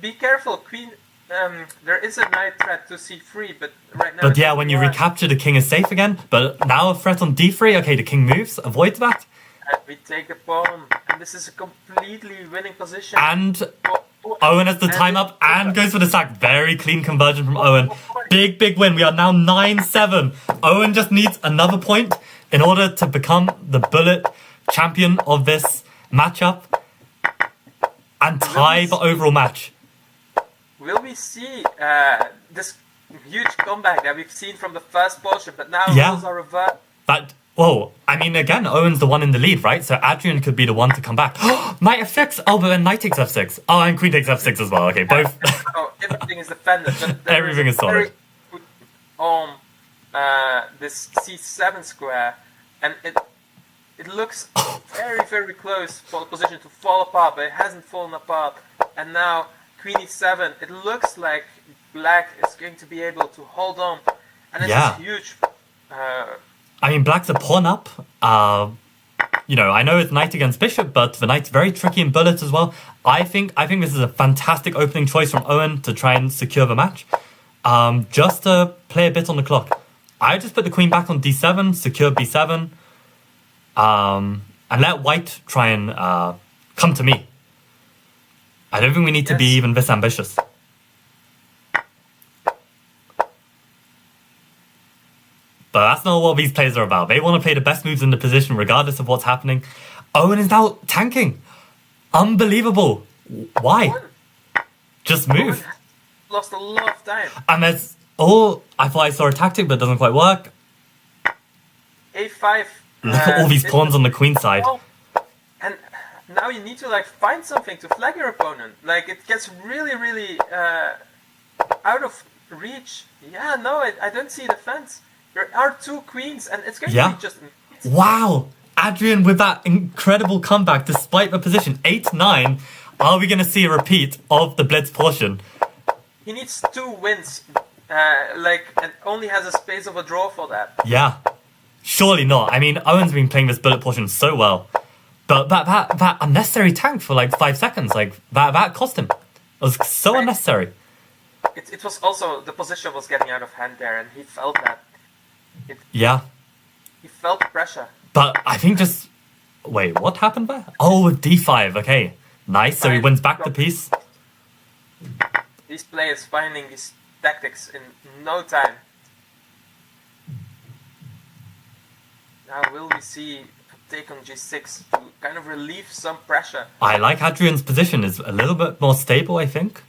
be careful, queen. There is a knight threat to c3, but right now... But yeah, when you recapture, the king is safe again. But now a threat on d3, okay, the king moves, avoid that. And we take the pawn, and this is a completely winning position. And Owen has the time up and goes for the sack. Very clean conversion from Owen. Big win. We are now 9-7. Owen just needs another point in order to become the bullet champion of this matchup and tie the overall match. Will we see this huge comeback that we've seen from the first portion, but now rules are reversed? Well, I mean, again, Owen's the one in the lead, right? So Adrian could be the one to come back. Knight f6! Oh, but then knight takes f6. Oh, and queen takes f6 as well. Okay, both. Everything is defended. But everything is solid. On this c7 square, and it looks very close for the position to fall apart, but it hasn't fallen apart. And now queen e7, it looks like black is going to be able to hold on, and it's huge. I mean, black's a pawn up. I know it's knight against bishop, but the knight's very tricky in bullets as well. I think this is a fantastic opening choice from Owen to try and secure the match. Just to play a bit on the clock. I just put the queen back on d7, secure b7, and let white try and come to me. I don't think we need to be even this ambitious. But that's not what these plays are about. They want to play the best moves in the position regardless of what's happening. Owen is now tanking. Unbelievable. Why? Just move. Owen lost a lot of time. And there's... I thought I saw a tactic, but it doesn't quite work. a5. Look at all these pawns on the queen side. And now you need to find something to flag your opponent. It gets really out of reach. Yeah, no, I don't see defense. There are two queens, and it's going to be just... Wow! Adrian with that incredible comeback despite the position. 8-9. Are we going to see a repeat of the blitz portion? He needs 2 wins. And only has a space of a draw for that. Yeah. Surely not. I mean, Owen's been playing this bullet portion so well. But that unnecessary tank for 5 seconds, that cost him. It was so unnecessary. It was also... The position was getting out of hand there, and he felt that. He felt pressure. But I think just... Wait, what happened there? Oh, with d5, okay. Nice, so he wins back the piece. These players finding these tactics in no time. Now will we see a take on g6 to kind of relieve some pressure? I like Adrian's position. It's a little bit more stable, I think.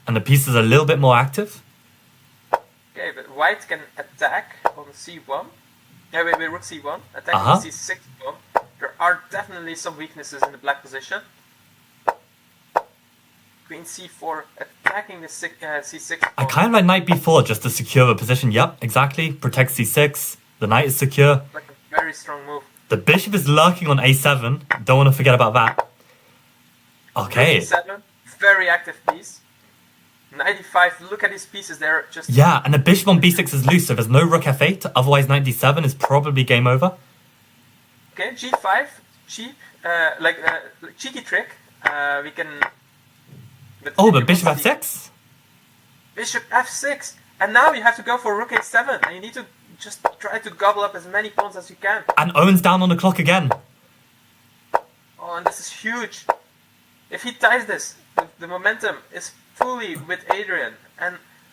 And the piece is a little bit more active. Okay, but white can attack on c1. Yeah, wait, rook c1. Attack on c6 pawn. There are definitely some weaknesses in the black position. Queen c4, attacking the c6 I pawn. kind of like knight b4 just to secure the position. Yep, exactly. Protect c6. The knight is secure. Like a very strong move. The bishop is lurking on a7. Don't want to forget about that. Okay. e7, very active piece. Knight e5, look at these pieces, they're just... Yeah, and the bishop on b6 is loose, so there's no rook f8. Otherwise, knight d7 is probably game over. Okay, g5, cheap, cheeky trick. We can... Oh, but bishop f6? Bishop f6! And now you have to go for rook h7, and you need to just try to gobble up as many pawns as you can. And Owen's down on the clock again. Oh, and this is huge. If he ties this, the momentum is fully with Adrian.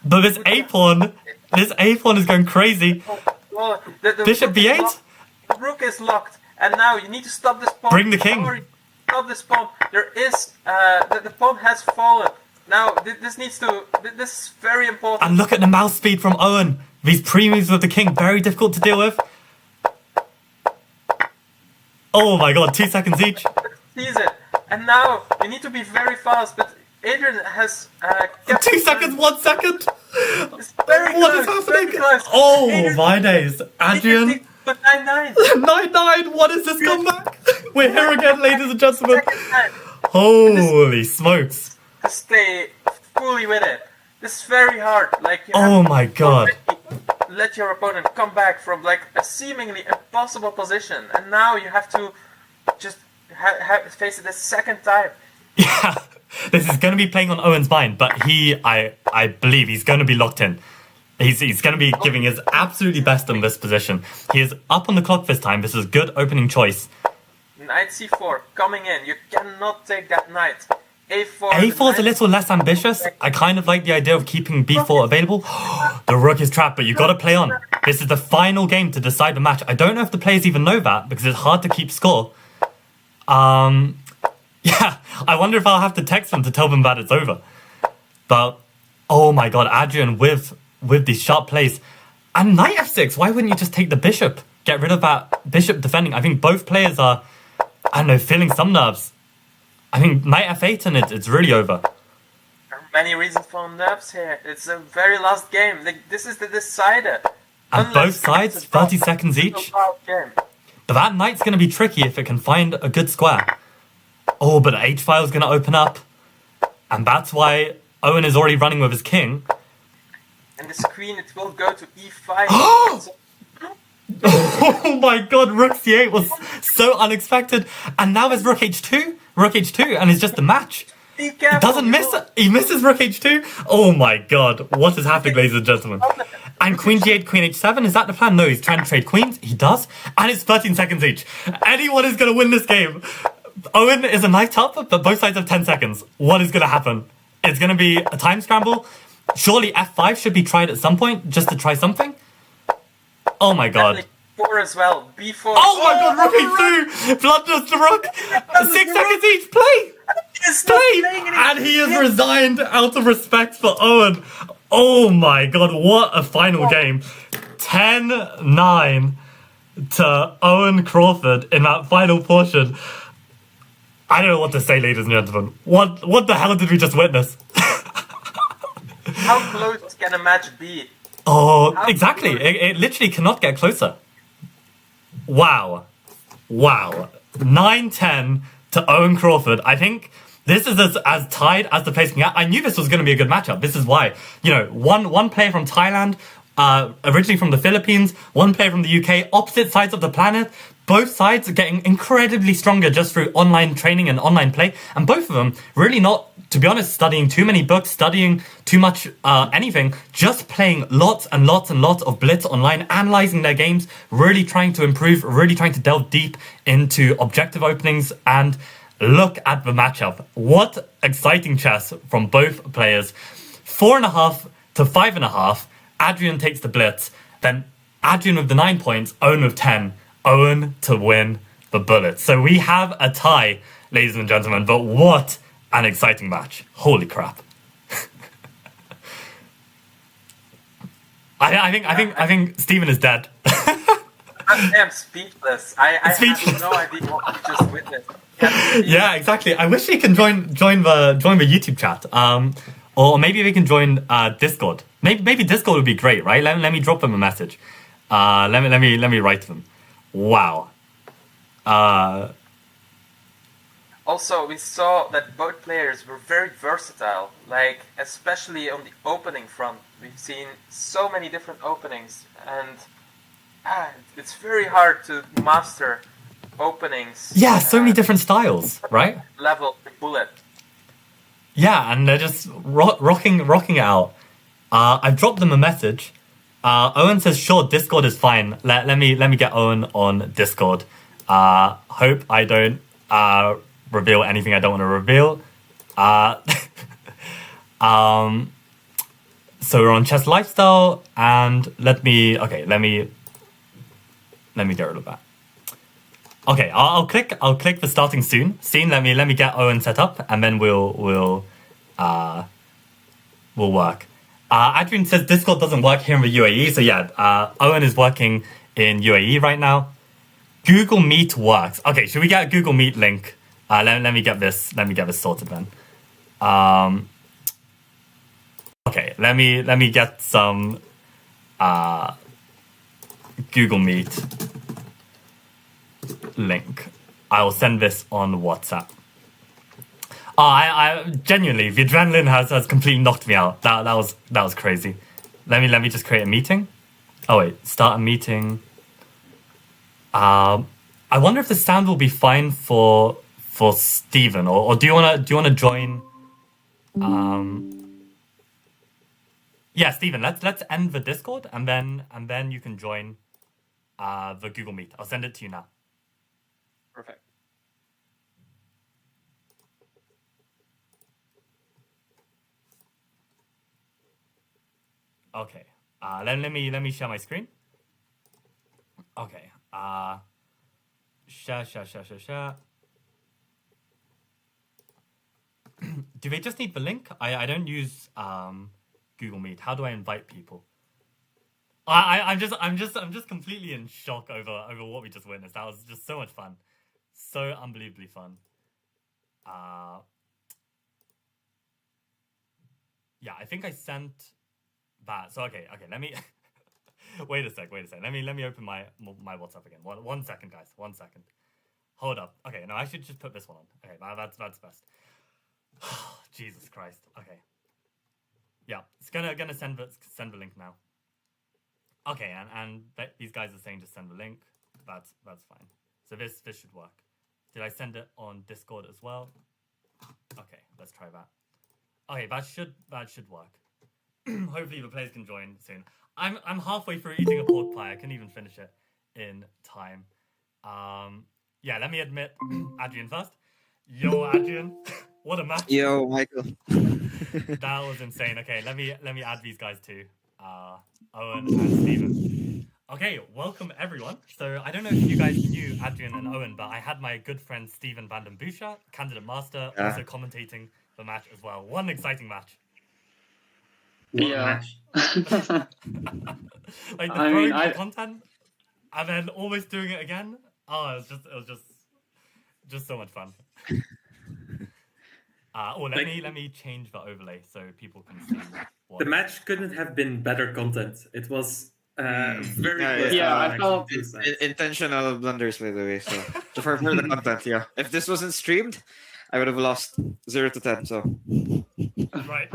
But this a-pawn is going crazy. Oh, Bishop b8? The rook is locked, and now you need to stop this pawn. Bring the king. Stop this pawn. There is, the pawn has fallen. Now, this is very important. And look at the mouse speed from Owen. These pre-moves with the king, very difficult to deal with. Oh my god, 2 seconds each. Sees it. And now, you need to be very fast, but Adrian has... 2 seconds, 1 second! It's very What close, is happening? very close. Oh Adrian, my days. Adrian, 9-9. 9-9, what is this comeback? We're here again, ladies and gentlemen. Second time. Holy smokes. To stay fully with it. This is very hard. Like, you Oh have my to god. let your opponent come back from like a seemingly impossible position, and now you have to just face it a second time. Yeah, this is going to be playing on Owen's mind, but I believe he's going to be locked in. He's going to be giving his absolutely best in this position. He is up on the clock this time. This is a good opening choice. Knight c4 coming in. You cannot take that knight. a4. a4 is a little less ambitious. I kind of like the idea of keeping b4 available. The rook is trapped, but you got to play on. This is the final game to decide the match. I don't know if the players even know that because it's hard to keep score. Yeah, I wonder if I'll have to text them to tell them that it's over. But oh my god, Adrian with these sharp plays. And knight f6, why wouldn't you just take the bishop? Get rid of that bishop defending. I think both players are, I don't know, feeling some nerves. I think knight f8 and it's really over. There are many reasons for nerves here. It's a very last game. This is the decider. And both sides, 30 seconds each. But that knight's going to be tricky if it can find a good square. Oh, but the h-file is going to open up. And that's why Owen is already running with his king. And this queen, it will go to e5. Oh my god, rook c8 was so unexpected. And now there's rook h2. Rook h2, and it's just a match. Be careful. It doesn't miss it. He misses rook h2. Oh my god, what is happening, ladies and gentlemen? And queen g8, queen h7, is that the plan? No, he's trying to trade queens. He does. And it's 13 seconds each. Anyone is going to win this game. Owen is a knight up, but both sides have 10 seconds. What is going to happen? It's going to be a time scramble. Surely f5 should be tried at some point, just to try something. Oh my god. B4 as well. B4. Oh my god, rook h2! Blunders the rook! 6 seconds each, play! Play! And he is resigned out of respect for Owen. Oh my god, what a final game. 10-9 to Owen Crawford in that final portion. I don't know what to say, ladies and gentlemen. What the hell did we just witness? How close can a match be? Oh, exactly. It literally cannot get closer. Wow. 9-10 to Owen Crawford. I think this is as tied as the place can get. I knew this was going to be a good matchup. This is why. You know, one player from Thailand, originally from the Philippines, one player from the UK, opposite sides of the planet. Both sides are getting incredibly stronger just through online training and online play. And both of them really not, to be honest, studying too many books, studying too much anything, just playing lots and lots and lots of Blitz online, analysing their games, really trying to improve, really trying to delve deep into objective openings. And look at the matchup. What exciting chess from both players. 4.5 to 5.5. Adrian takes the Blitz. Then Adrian with the 9 points, Owen with 10. Owen to win the bullet. So we have a tie, ladies and gentlemen, but what an exciting match. Holy crap. I think Stephen is dead. I am speechless. I have no idea what we just witnessed. Yeah, exactly. I wish we can join the YouTube chat. Or maybe we can join Discord. Maybe Discord would be great, right? Let me drop them a message. Let me write to them. Wow. Also, we saw that both players were very versatile, like especially on the opening front. We've seen so many different openings, and it's very hard to master openings. Yeah, so many different styles, right? Level bullet. Yeah, and they're just rocking it out. I've dropped them a message. Owen says, "Sure, Discord is fine. Let me get Owen on Discord. Hope I don't reveal anything I don't want to reveal." So we're on Chess Lifestyle, and let me get rid of that. Okay, I'll click the starting scene. Let me get Owen set up, and then we'll work. Adrian says Discord doesn't work here in the UAE, so yeah, Owen is working in UAE right now. Google Meet works. Okay, should we get a Google Meet link? Let me get this sorted then. Okay, let me get some Google Meet link. I will send this on WhatsApp. I genuinely, the adrenaline has completely knocked me out. That was crazy. Let me just create a meeting. Oh wait, start a meeting. I wonder if the sound will be fine for Steven, or do you wanna join? Yeah, Steven, let's end the Discord and then you can join the Google Meet. I'll send it to you now. Perfect. Okay. Let me share my screen. Okay. Share. Do they just need the link? I don't use Google Meet. How do I invite people? I'm just completely in shock over what we just witnessed. That was just so much fun. So unbelievably fun. Yeah, I think I sent that. So okay, let me wait a sec. Let me open my WhatsApp again. One second, guys. 1 second. Hold up. Okay, no, I should just put this one on. Okay, that's best. Jesus Christ. Okay. Yeah, it's gonna send the link now. Okay, and these guys are saying just send the link. That's fine. So this should work. Did I send it on Discord as well? Okay, let's try that. Okay, that should work. Hopefully the players can join soon. I'm halfway through eating a pork pie. I couldn't even finish it in time. Yeah, let me admit Adrian first. Yo, Adrian, what a match! Yo, Michael. That was insane. Okay, let me add these guys too. Owen and Steven. Okay, welcome everyone. So I don't know if you guys knew Adrian and Owen, but I had my good friend Steven van den Buscher, candidate master, also commentating the match as well. One exciting match. Yeah. Like the throwing content and then almost doing it again. Oh, it was just so much fun. Let me change the overlay so people can see. The match couldn't have been better content. It was very good. Yeah, I felt intentional blunders, by the way. So for the content, yeah. If this wasn't streamed, I would have lost 0 to 10. So Right.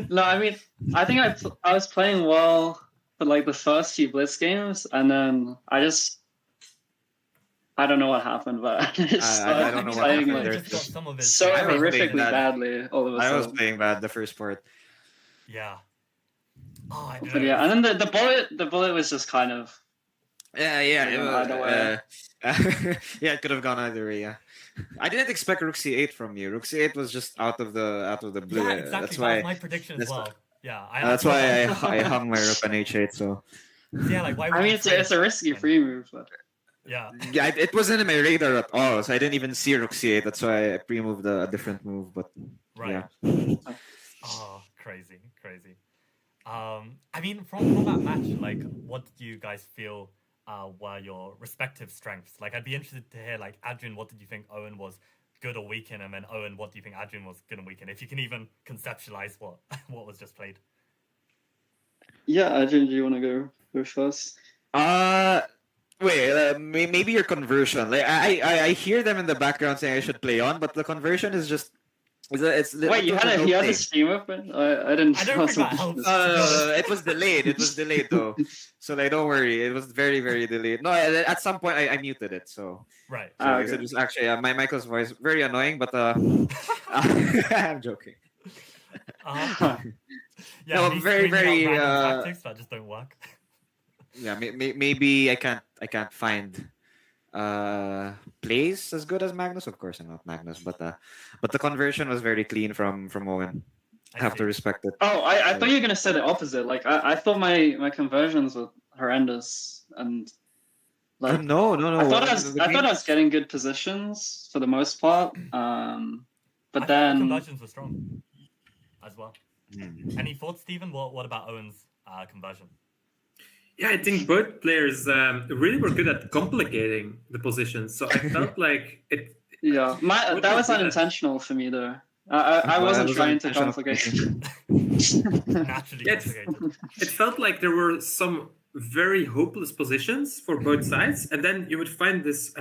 no, I mean, I think I was playing well for like the first few Blitz games, and then I don't know what happened, but I just I don't know what playing happened. like Just got some of his so I was playing horrifically bad. badly all of a I sudden. was playing bad the first part. Yeah. Oh, I don't But know. yeah, and then the bullet was just kind of Yeah, it was, either way. yeah, it could have gone either way. Yeah, I didn't expect Rook C8 from you. Rook C8 was just out of the blue. Yeah, exactly. That's That why. was my prediction as well. Yeah. That's why I hung my Rook on H8. So Yeah, like why would I mean, you trade it's a risky him? free move, but Yeah. yeah, it wasn't in my radar at all. So I didn't even see Rook C8. That's why I pre-moved a different move. But Right. yeah. Oh, crazy. I mean, from that match, like, what did you guys feel were your respective strengths? Like, I'd be interested to hear, like, Adrian, what did you think Owen was good or weak in, and then Owen, what do you think Adrian was good and weak in? If you can even conceptualize what what was just played. Yeah, Adrian, do you want to go first? Wait, maybe your conversion. Like I hear them in the background saying I should play on, but the conversion is just it's Wait, you had a stream open? I didn't. I don't think that helps. It was delayed. It was delayed though, so like don't worry. It was very very delayed. No, at some point I muted it. So Right. so Okay. it was actually my Michael's voice very annoying, but I'm joking. Yeah, No, me very, screaming very, out random tactics that just don't work. Yeah, maybe I can't find plays as good as Magnus. Of course, I'm not Magnus, but the conversion was very clean from Owen. I have see. to respect it. Oh, I thought you were gonna say the opposite. Like I thought my conversions were horrendous, and like No. I thought I was getting good positions for the most part. But I thought then the conversions were strong as well. Hmm. Any thoughts, Stephen? What about Owen's conversion? Yeah, I think both players really were good at complicating the positions. So I felt like it. yeah, that was unintentional for me though. I wasn't trying to complicate. Naturally Yes. complicated. It felt like there were some very hopeless positions for both sides, and then you would find this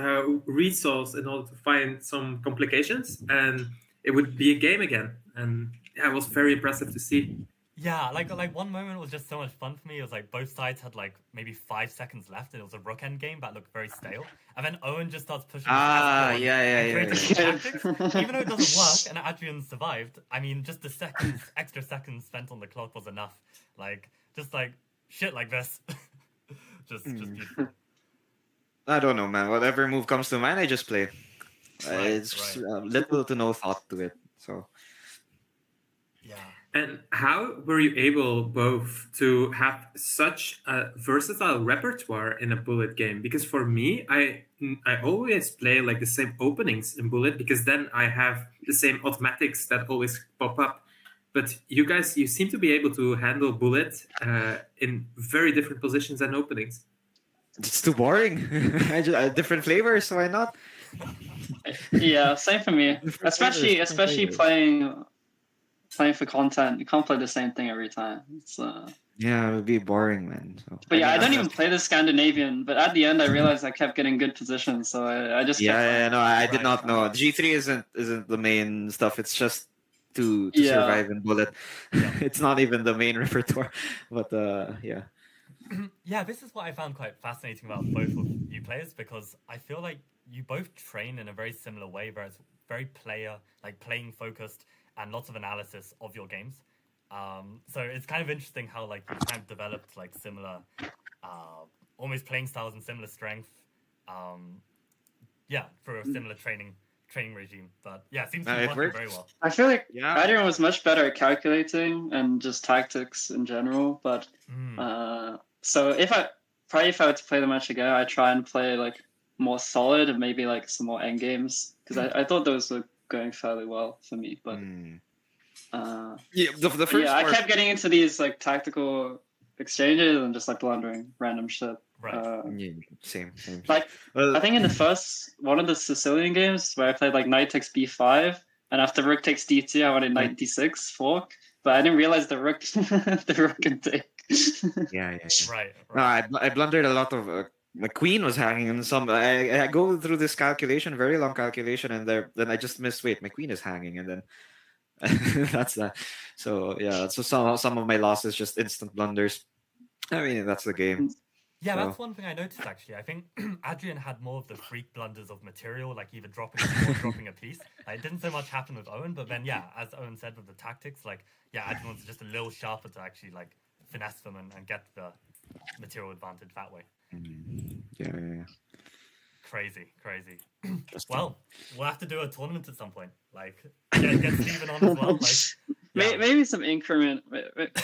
resource in order to find some complications, and it would be a game again. And yeah, it was very impressive to see. Yeah, like one moment was just so much fun for me. It was like both sides had like maybe 5 seconds left, and it was a rook end game that looked very stale. And then Owen just starts pushing. his Yeah. and creating tactics, even though it doesn't work, and Adrian survived. I mean, just the extra seconds spent on the clock was enough. Like just like shit like this, just beautiful. I don't know, man. Whatever move comes to mind, I just play. It's right. little to no thought to it. So Yeah. And how were you able both to have such a versatile repertoire in a bullet game? Because for me, I always play like the same openings in bullet because then I have the same automatics that always pop up. But you guys, you seem to be able to handle bullet in very different positions and openings. it's too boring. Different flavors, so why not? Yeah, same for me. Especially flavors. playing for content. You can't play the same thing every time. It's Yeah, it would be boring, man. So. But yeah, I don't even play the Scandinavian. But at the end, I realized I kept getting good positions, so I just kept playing. No, I did Right. not know. G3 isn't the main stuff. It's just to Yeah. survive in bullet. It's not even the main repertoire. But yeah. Yeah, this is what I found quite fascinating about both of you players because I feel like you both train in a very similar way, where it's very playing focused and lots of analysis of your games. So it's kind of interesting how like you kind of developed like similar, almost playing styles and similar strength. Yeah, for a similar training regime. But yeah, it seems to be It working works. very well. I feel like Yeah. Adrian was much better at calculating and just tactics in general. But so if I were to play the match again, I try and play like more solid and maybe like some more end games because I thought those were going fairly well for me. But Yeah, the but first yeah, I part. kept getting into these like tactical exchanges and just like blundering random shit. Right. Yeah, same. Like Well, I think in the first one of the Sicilian games where I played like knight takes b5 and after rook takes d2 I wanted knight d6 fork, but I didn't realize the rook the rook can take. yeah. Right. No, I blundered a lot of. My queen was hanging in some. I go through this calculation, very long calculation, and then I just missed. Wait, my queen is hanging, and then that's that. So yeah, so some of my losses just instant blunders. I mean, that's the game. Yeah, So- that's one thing I noticed actually. I think Adrian had more of the freak blunders of material, like either dropping a piece or dropping a piece. Like, it didn't so much happen with Owen, but then yeah, as Owen said with the tactics, like yeah, Adrian was just a little sharper to actually like finesse them and get the material advantage that way. Yeah. Crazy. Well, we'll have to do a tournament at some point. Like get Steven on as well. Like yeah. Maybe some increment.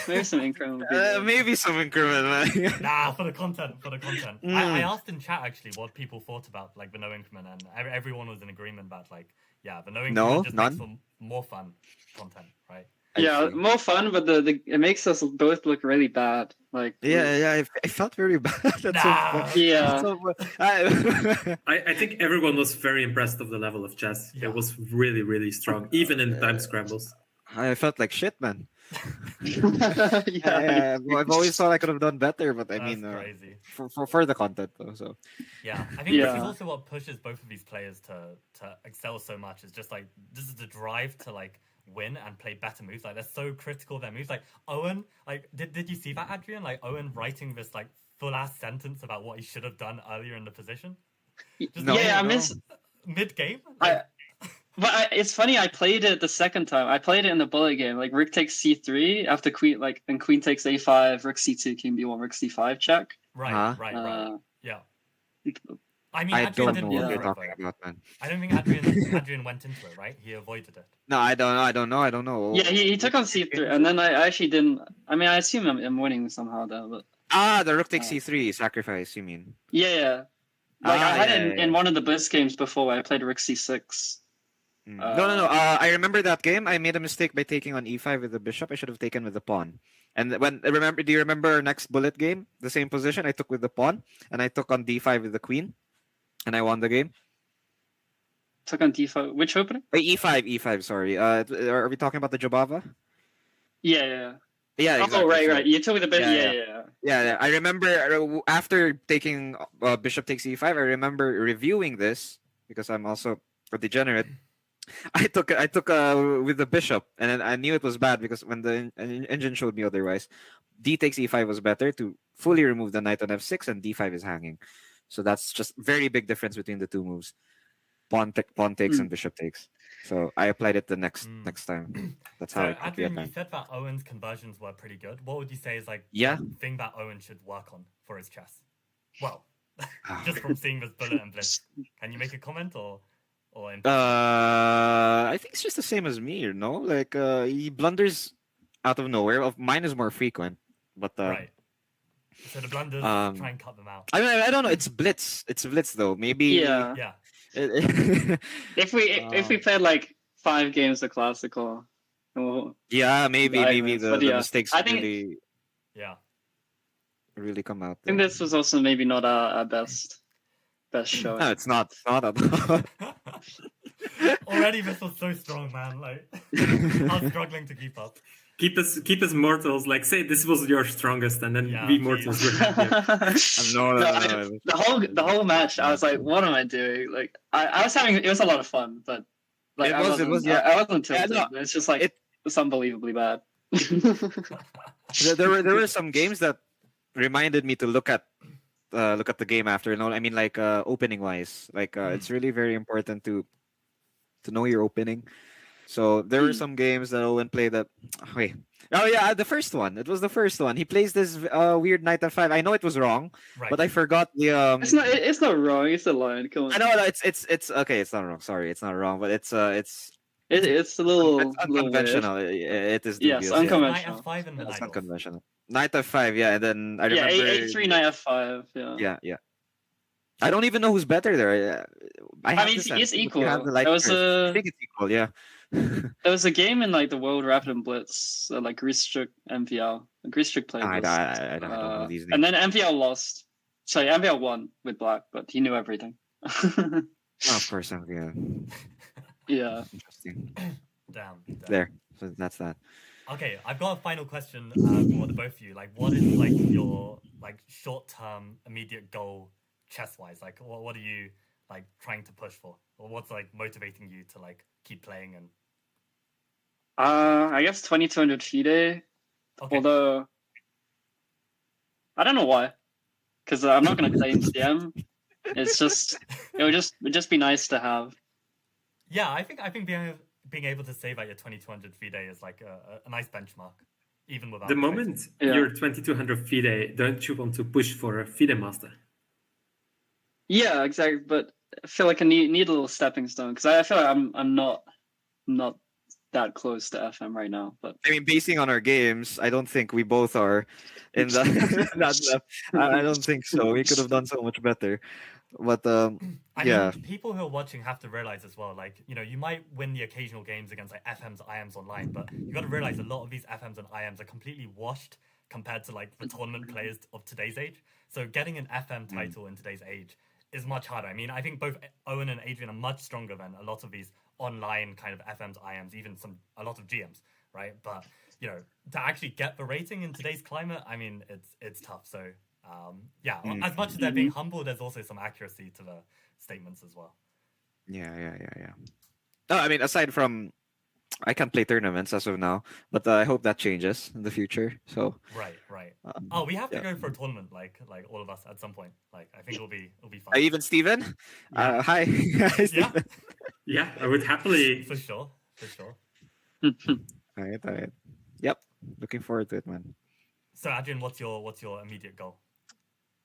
Maybe some increment. Would be good. Maybe some increment, man. Nah, for the content. I asked in chat actually what people thought about like the no increment, and everyone was in agreement that like yeah, the no increment just none? makes for more fun content, right? Yeah, see. more fun, but the it makes us both look really bad. Like Yeah. I felt very bad at some Nah. point. yeah. So, I think everyone was very impressed of the level of chess. Yeah. It was really, really strong, even in time scrambles. I felt like shit, man. Yeah. I've always thought I could have done better, but I That's mean, crazy. for the content though. So Yeah, I think this is Yeah. also what pushes both of these players to excel so much. Is just like this is the drive to like win and play better moves. Like they're so critical of their moves. Like Owen, like did you see that, Adrian? Like Owen writing this like full ass sentence about what he should have done earlier in the position. Just No, yeah, I no. miss. mid game. It's funny. I played it the second time. I played it in the bullet game. Like Rook takes c3 after queen, like and queen takes a5, Rook c2, king b1, Rook c5 check. Right, Huh? right. Yeah. I mean, I Adrian don't didn't know what go you're for it, talking though. about, man. I don't think Adrian went into it. Right, he avoided it. No, I don't know. Yeah, he took on c3, and then I actually didn't. I mean, I assume I'm winning somehow though. But The rook takes c3 sacrifice. You mean? yeah. Like I had it yeah. in one of the Blitz games before where I played Rook c6. No. I remember that game. I made a mistake by taking on e5 with the bishop. I should have taken with the pawn. And do you remember our next bullet game? The same position I took with the pawn, and I took on d5 with the queen, and I won the game. Took on d5. Which opening? E5. Sorry. Are we talking about the Jobava? Yeah. Yeah. Exactly. Oh, right. So- You told me the bit. Yeah. Yeah, I remember after taking bishop takes e5. I remember reviewing this because I'm also a degenerate. I took with the bishop, and then I knew it was bad because when the engine showed me otherwise, d takes e5 was better to fully remove the knight on f6, and d5 is hanging. So that's just very big difference between the two moves: pawn takes and bishop takes. So I applied it the next time. That's how So, it could be Adrian, you applied. said that Owen's conversions were pretty good. What would you say is like Yeah. the thing that Owen should work on for his chess? Well, just from seeing this bullet and blitz, can you make a comment or? I think it's just the same as me, you know. Like he blunders out of nowhere. Mine is more frequent, but Right. So the blunders, try and cut them out. I mean, I don't know. It's blitz. It's blitz though. Maybe. Yeah. Yeah. If we played like 5 games of classical, well, yeah, maybe the but yeah, mistakes I think- really Yeah. really come out. I think there. this was also maybe not our best show. No, it's not. It's not at all. Already, this was so strong, man. Like, I was struggling to keep up. Keep us mortals. Like say this was your strongest, and then Yeah, we geez. mortals were happier. No. The whole match, I was like, "What am I doing?" Like, I was having it was a lot of fun, but like It I was, wasn't, yeah. I wasn't tilted. Yeah, no, It's just like it's unbelievably bad. there were some games that reminded me to look at the game after. You know, I mean, like opening wise, like it's really very important to know your opening. So there were some games that Owen played that. Wait. Oh yeah, the first one. It was the first one. He plays this weird knight f5. I know it was wrong, Right. but I forgot the It's not wrong. It's a line. Come on. I know it's okay. It's not wrong. Sorry, it's not wrong, but it's It's a little it's unconventional. It is Yes, dubious, Knight unconventional. f5 and the It's knight off. unconventional. Knight f5, yeah, and then I Yeah, remember. A3 knight f5. Yeah. Yeah. I don't even know who's better there. I mean, this it's sense, but you equal. have the light There was curve. a- I think it's equal. Yeah. There was a game in like the World Rapid and Blitz, like Greasestrick MVL. Greasestrick played I this. don't know these names. And then MVL lost. Sorry, MVL won with Black, but he knew everything. Oh, of course, yeah. Yeah. Interesting. Damn. There. So that's that. Okay, I've got a final question for the both of you. Like, what is like your like short-term immediate goal chess-wise? Like, what are you like trying to push for, or what's like motivating you to like keep playing? And I guess 2200 FIDE. okay, Although I don't know why, because I'm not going to claim CM. It's just it would just be nice to have. yeah, I think being able to save at your 2200 FIDE is like a nice benchmark, even without The fighting. moment Yeah. you're 2200 FIDE, don't you want to push for a FIDE master? Yeah, exactly. But I feel like I need a little stepping stone because I feel like I'm not that close to FM right now. But I mean, basing on our games, I don't think we both are in that. I don't think so. We could have done so much better. But I yeah. mean, people who are watching have to realize as well, like, you know, you might win the occasional games against like FMs, IMs online, but you got to realize a lot of these FMs and IMs are completely washed compared to like the tournament players of today's age. So getting an FM title in today's age is much harder. I mean, I think both Owen and Adrian are much stronger than a lot of these online kind of FMs, IMs, even a lot of GMs, right? But you know, to actually get the rating in today's climate, I mean, it's tough. So yeah, as much as they're being humble, there's also some accuracy to the statements as well. Yeah. No, I mean, aside from, I can't play tournaments as of now, but I hope that changes in the future. So Right. We have to go for a tournament, like all of us at some point. Like I think it'll be fun. even Steven? Yeah. Hi. Hi, Steven. Yeah, I would happily. For sure. All right. Yep, looking forward to it, man. So Adrian, what's your immediate goal?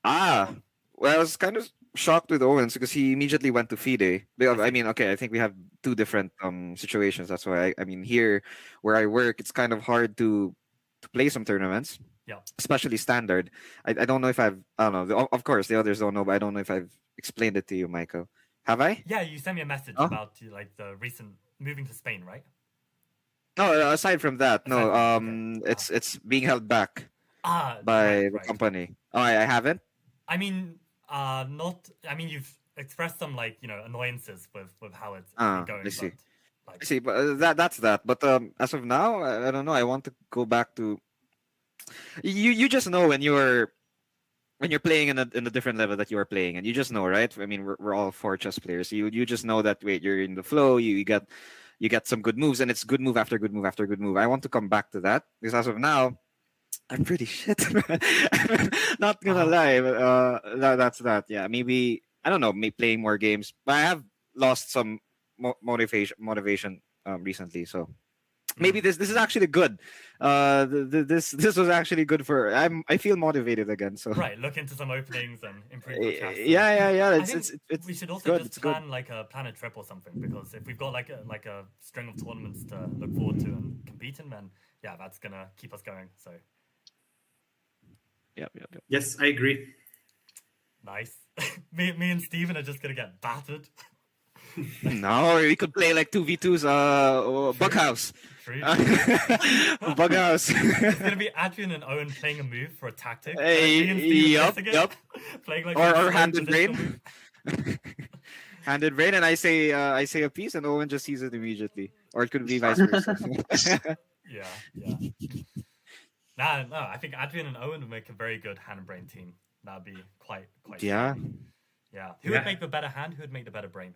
Well, I was kind of shocked with Owens because he immediately went to FIDE. I mean, okay, I think we have two different situations. That's why I mean, here where I work, it's kind of hard to play some tournaments. Yeah. Especially standard. I don't know if I don't know. Of course, the others don't know, but I don't know if I've explained it to you, Michael. Have I? Yeah, you sent me a message about like the recent moving to Spain, right? No, aside from that, no. Okay. It's being held back by right. the company. Oh, I haven't. I mean, not. I mean, you've expressed some like annoyances with how it's been going. I see. But, like, I see, but that's that. But as of now, I don't know. I want to go back to. You just know when you're playing in a different level that you are playing, and you just know, right? I mean, we're all 4 chess players. You just know that you're in the flow. You get some good moves, and it's good move after good move after good move. I want to come back to that because as of now, I'm pretty shit. Not gonna lie, but that's that. Yeah, maybe I don't know. Maybe playing more games, but I have lost some motivation recently. So maybe this is actually good. This was actually good for. I feel motivated again. So right, look into some openings and improve your chance. Yeah. It's we should also good. just plan like a trip or something, because if we've got like a string of tournaments to look forward to and compete in, then yeah, that's gonna keep us going. So. Yep. Yes, I agree. Nice. me and Steven are just gonna get battered. No, we could play like 2v2s, Bughouse. True. Bughouse. It's gonna be Adrian and Owen playing a move for a tactic. Yep. Playing like or handed brain. Handed brain, and I say a piece, and Owen just sees it immediately, or it could be vice versa. Yeah. No, I think Adrian and Owen would make a very good hand and brain team. That'd be quite. Yeah. Yeah. Who would make the better hand? Who would make the better brain?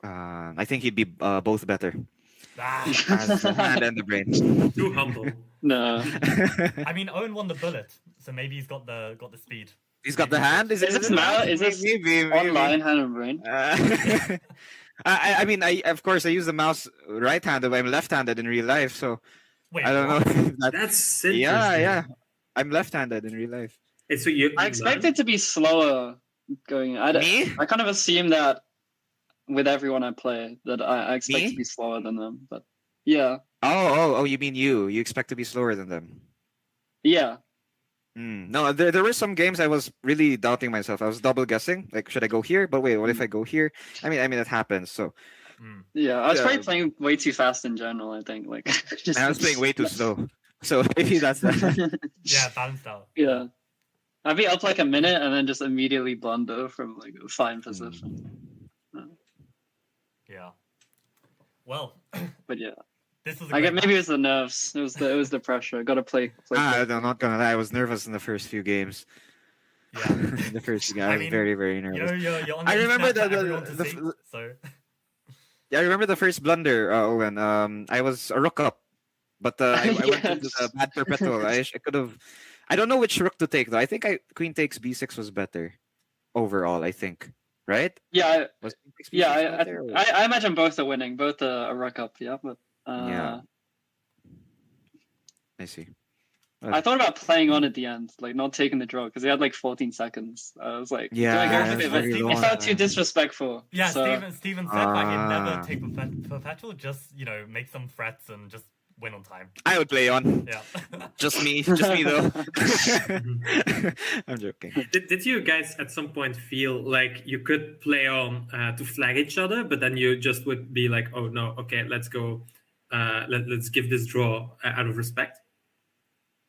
I think he'd be both better. As the hand and the brain. Too humble. No. I mean, Owen won the bullet, so maybe he's got the speed. He's got the hand. Is this maybe. online hand and brain? I mean, of course I use the mouse right-handed, but I'm left-handed in real life, so. Wait, I don't know. That's interesting. Yeah. I'm left-handed in real life. So I expect it to be slower going. Me? I kind of assume that with everyone I play, that I expect Me? to be slower than them. But yeah. Oh! You mean you? You expect to be slower than them? Yeah. No, there were some games I was really doubting myself. I was double guessing. Like, should I go here? But wait, what if I go here? I mean, it happens. So. Yeah, I was probably playing way too fast in general. I think I was playing way too slow. So maybe that's that. Yeah, balanced out. Yeah. I'd be up like a minute and then just immediately blunder from like a fine position. Yeah. Well. But yeah. This was. Maybe it was the nerves. It was the pressure. Got to play. I'm not gonna lie. I was nervous in the first few games. Yeah. The first game, I was very, very nervous. You're on I remember so. Yeah, I remember the first blunder, Owen. I was a rook up, but I went into the bad perpetual. I could have. I don't know which rook to take though. I think queen takes b6 was better overall. I think, right? Yeah. Was I imagine both are winning. Both are a rook up. Yeah, but. Yeah. I see. I thought about playing on at the end, like not taking the draw, because they had like 14 seconds. I was like, yeah, it felt too disrespectful. Yeah, so, Steven said that he'd never take perpetual, just make some threats and just win on time. I would play on. Yeah. Just me though. I'm joking. Did you guys at some point feel like you could play on to flag each other, but then you just would be like, oh no, okay, let's go, let's give this draw out of respect?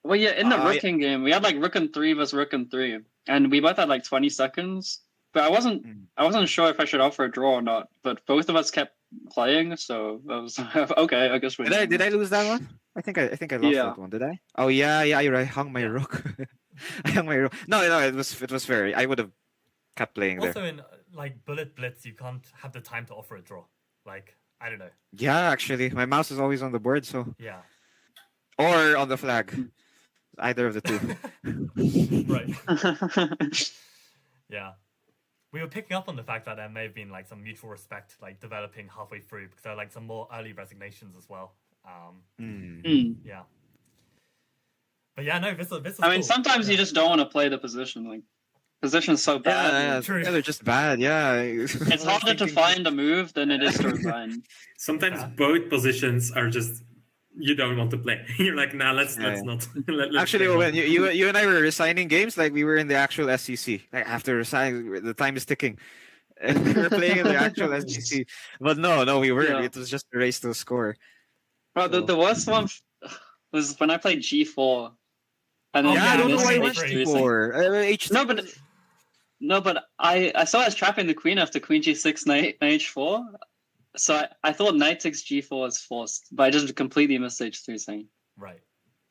Well, yeah, in the rooking game, we had like rook and 3 versus rook and 3, and we both had like 20 seconds. But I wasn't sure if I should offer a draw or not. But both of us kept playing, so I was okay. I guess we Did I lose that one? I think I lost that one. Did I? Oh yeah, you're right. I hung my rook. I hung my rook. No, it was fair. I would have kept playing Also, there. in like Bullet Blitz, you can't have the time to offer a draw. Like, I don't know. Yeah, actually, my mouse is always on the board, so Yeah. or on the flag. Either of the two. Right. Yeah. We were picking up on the fact that there may have been like some mutual respect like developing halfway through because there are like some more early resignations as well. Yeah. But yeah, no, this was I mean, cool. sometimes you just don't want to play the position. Like, position's so bad. True. Yeah, they're just bad. Yeah, It's harder to find a move than it is to resign. Sometimes both positions are just you don't want to play. You're like, nah, let's not. Let's actually, play Owen, you and I were resigning games like we were in the actual SCC. Like after resigning, the time is ticking. And we were playing in the actual SCC. But no, we weren't. Yeah. It was just a race to the score. Bro, the worst one was when I played G4. And then I don't know missed why I went H3. H4. No, but I saw I was trapping the queen after queen G6, knight H4. So I thought knight takes G4 was forced, but I just completely missed H3 saying. Right.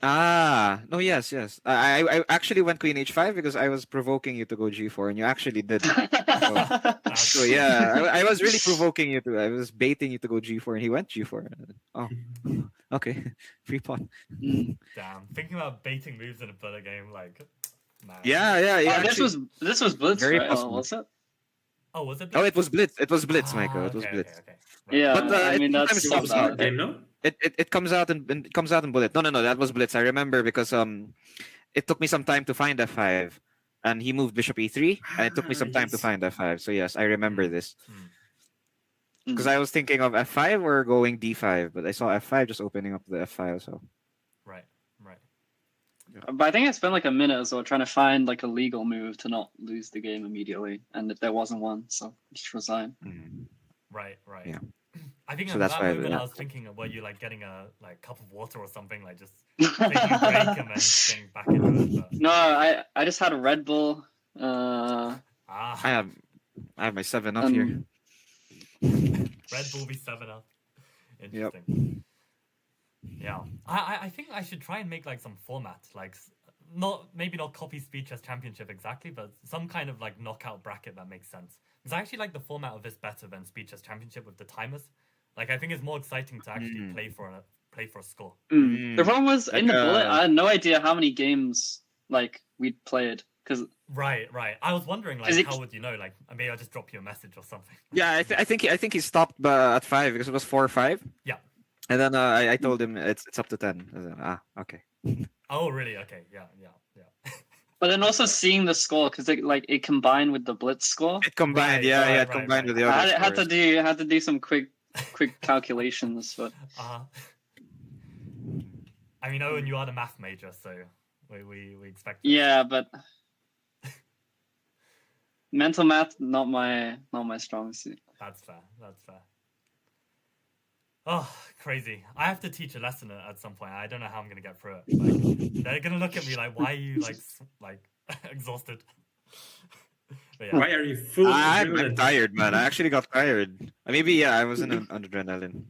No, yes. I actually went queen H5 because I was provoking you to go G4, and you actually did. So yeah, I was really provoking you to. I was baiting you to go G4, and he went G4. Oh, okay, free pawn. Damn. Thinking about baiting moves in a bullet game, like, man. Yeah. This was Blitz, very right? possible. Was it? Oh, was it? Oh, it was Blitz. It was Blitz, Michael. It was okay, Blitz. Okay. Yeah, But, I mean that's sometimes so it was hard. bad. game, no? It comes out in Bullet. No, that was Blitz. I remember because it took me some time to find F5, and he moved Bishop E3, and it took me some time to Yes. find F5. So yes, I remember this Mm. because I was thinking of F5 or going D5, but I saw F5 just opening up the F5. So Right. But I think I spent like a minute or so trying to find like a legal move to not lose the game immediately, and if there wasn't one, so just resign. Right. Yeah. I think So at that's that why, moment yeah. I was thinking, were you like getting a like cup of water or something, like just taking a break and then getting back into it? But... No, I just had a Red Bull. I have my 7-Up here. Red Bull V7 up. Interesting. Yeah, I think I should try and make like some format, like maybe not copy Speed Chess Championship exactly, but some kind of like knockout bracket that makes sense. Because I actually like the format of this better than Speed Chess Championship with the timers. Like I think it's more exciting to actually play for a score. The problem was in the Like, bullet, I had no idea how many games like we'd played because Right. I was wondering, like, how would you know? Like, maybe I'll just drop you a message or something. Yeah, I think he stopped at 5 because it was 4-5. Yeah. And then I told him it's up to 10. I was like, okay. Oh, really? Okay. Yeah. But then also seeing the score because it combined with the blitz score. It combined, Right, it combined with the other. I had scores. to do some quick calculations, but I mean, Owen, you are the math major, so we expect. Yeah, but mental math not my strong suit. That's fair. Oh, crazy! I have to teach a lesson at some point. I don't know how I'm gonna get through it. Like, they're gonna look at me like, "Why are you like exhausted?" But yeah. Why are you full of I'm adrenaline? tired, man. I actually got tired. Maybe I was on adrenaline.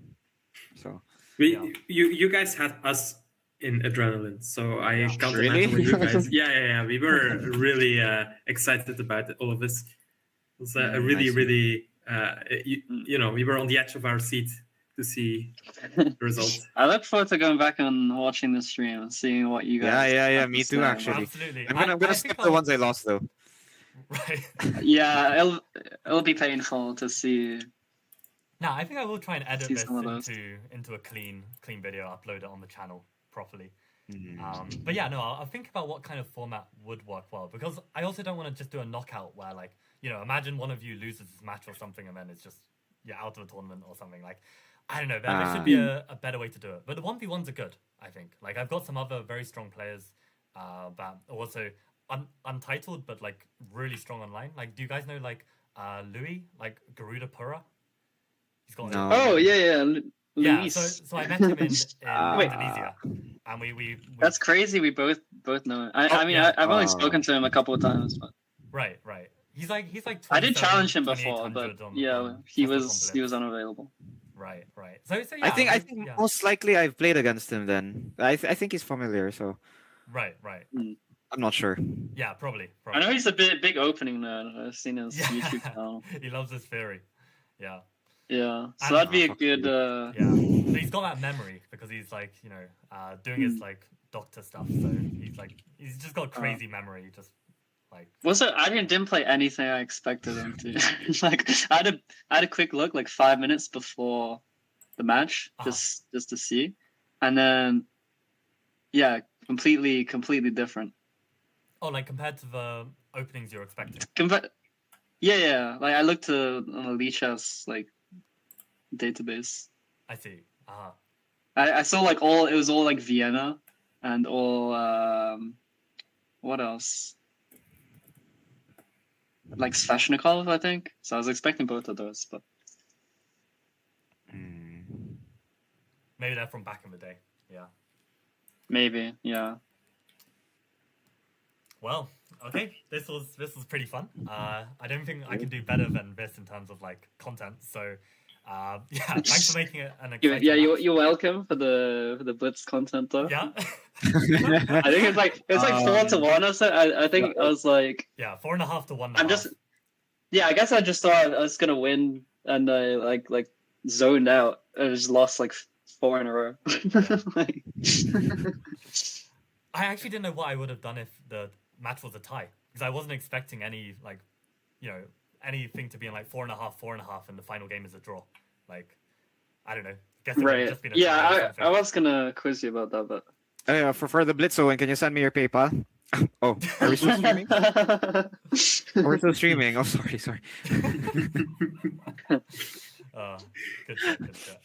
So You guys had us in adrenaline, so I can't Really? imagine what you guys. Yeah. We were really excited about all of this. It was a really. We were on the edge of our seat to see the results. I look forward to going back and watching the stream and seeing what you guys. Yeah. have Me to too, say. actually. Absolutely. I'm gonna skip the ones I lost though. Right. Yeah, it'll be painful to see. Now, I think I will try and edit See this some of those. into a clean video, upload it on the channel properly. But yeah, no, I'll think about what kind of format would work well, because I also don't want to just do a knockout where, like, imagine one of you loses this match or something and then it's just you're out of the tournament or something. Like, I don't know. There should be a better way to do it. But the 1v1s are good, I think. Like, I've got some other very strong players, but also untitled, but like really strong online. Like, do you guys know like Louis, like Garuda Pura? He's got No. Oh yeah. yeah. Luis. So I met him in Indonesia, and we That's crazy. We both know him. I mean, yeah. I've only spoken to him a couple of times, but right. He's like I did 27, challenge him before, 2800 but on- yeah, on he Chess.com was Blitz. unavailable. Right. So yeah, I think yeah. most likely I've played against him then. I think he's familiar, so Right. I'm not sure. Yeah, probably. I know he's a big opening nerd. I've seen his YouTube channel. He loves his theory. Yeah. Yeah, so And- that'd be a good. Yeah. But he's got that memory because he's like, doing his like doctor stuff. So he's just got crazy memory. Just like. Also, Adrian didn't play anything I expected him to. Like, I had a quick look, like 5 minutes before the match, just to see, and then, yeah, completely different. Oh, like compared to the openings you're expecting. Yeah. Like I looked on the Lichess like database. I see. I saw like it was all like Vienna and all what else? Like Sveshnikov, I think. So I was expecting both of those, but Maybe they're from back in the day. Yeah. maybe, yeah. Well, okay. This was pretty fun. I don't think I can do better than this in terms of like content. So, yeah, thanks for making it an exciting. Yeah, match. you're welcome for the Blitz content though. Yeah. I think it's like 4-1 or so. I think I was like, yeah, 4.5 to 1.5. I'm just, yeah, I guess I just thought I was gonna win, and I like zoned out. I just lost like 4 in a row. Like, I actually didn't know what I would have done if the match was a tie because I wasn't expecting any like, anything to be in like 4.5, and the final game is a draw. Like, I don't know. Guess it would have right? just been a tie or Yeah, something. I was gonna quiz you about that, but For the Blitz, Owen, can you send me your PayPal? Oh, are we still streaming? We're still streaming. Oh, sorry. Good shot.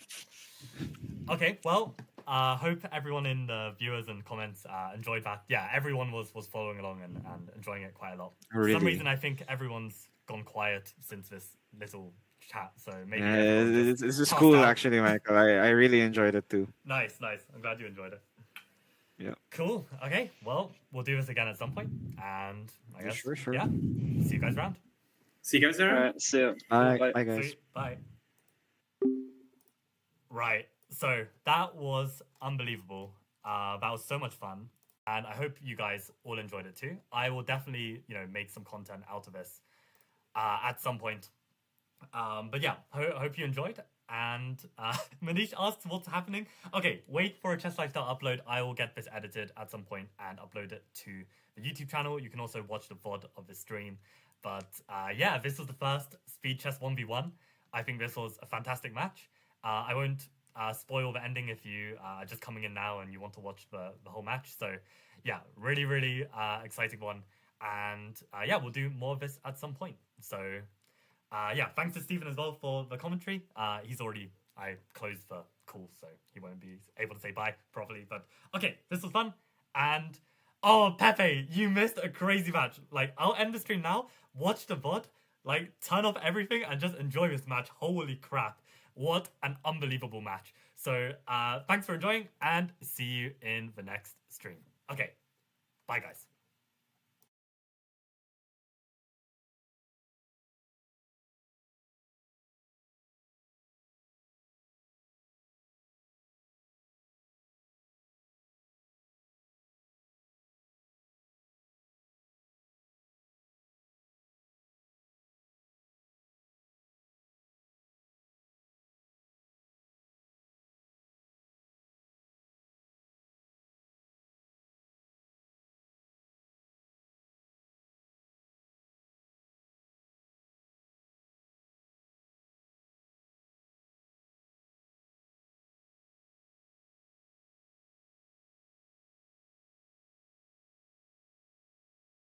Okay, well, hope everyone in the viewers and comments enjoyed that. Yeah, everyone was following along and enjoying it quite a lot. For some Really? reason, I think everyone's gone quiet since this little chat, so maybe Yeah, everyone just this is passed cool out. actually, Michael. I really enjoyed it too. Nice. I'm glad you enjoyed it. Yeah. Cool. Okay, well, we'll do this again at some point, and I guess, Sure. yeah, see you guys around. See you guys there. all right, see ya. Bye, guys. Sweet. Bye. Right. So that was unbelievable. That was so much fun. And I hope you guys all enjoyed it too. I will definitely, make some content out of this at some point. But yeah, hope you enjoyed. And Manish asks what's happening. Okay, wait for a Chess Lifestyle upload. I will get this edited at some point and upload it to the YouTube channel. You can also watch the VOD of the stream. But yeah, this was the first Speed Chess 1v1. I think this was a fantastic match. I won't spoil the ending if you are just coming in now and you want to watch the whole match. So yeah, really exciting one. And yeah, we'll do more of this at some point. So yeah, thanks to Stephen as well for the commentary. I closed the call, so he won't be able to say bye properly. But okay, this was fun. And oh, Pepe, you missed a crazy match. Like, I'll end the stream now, watch the VOD, like, turn off everything and just enjoy this match. Holy crap. What an unbelievable match. So thanks for enjoying and see you in the next stream. Okay, bye guys.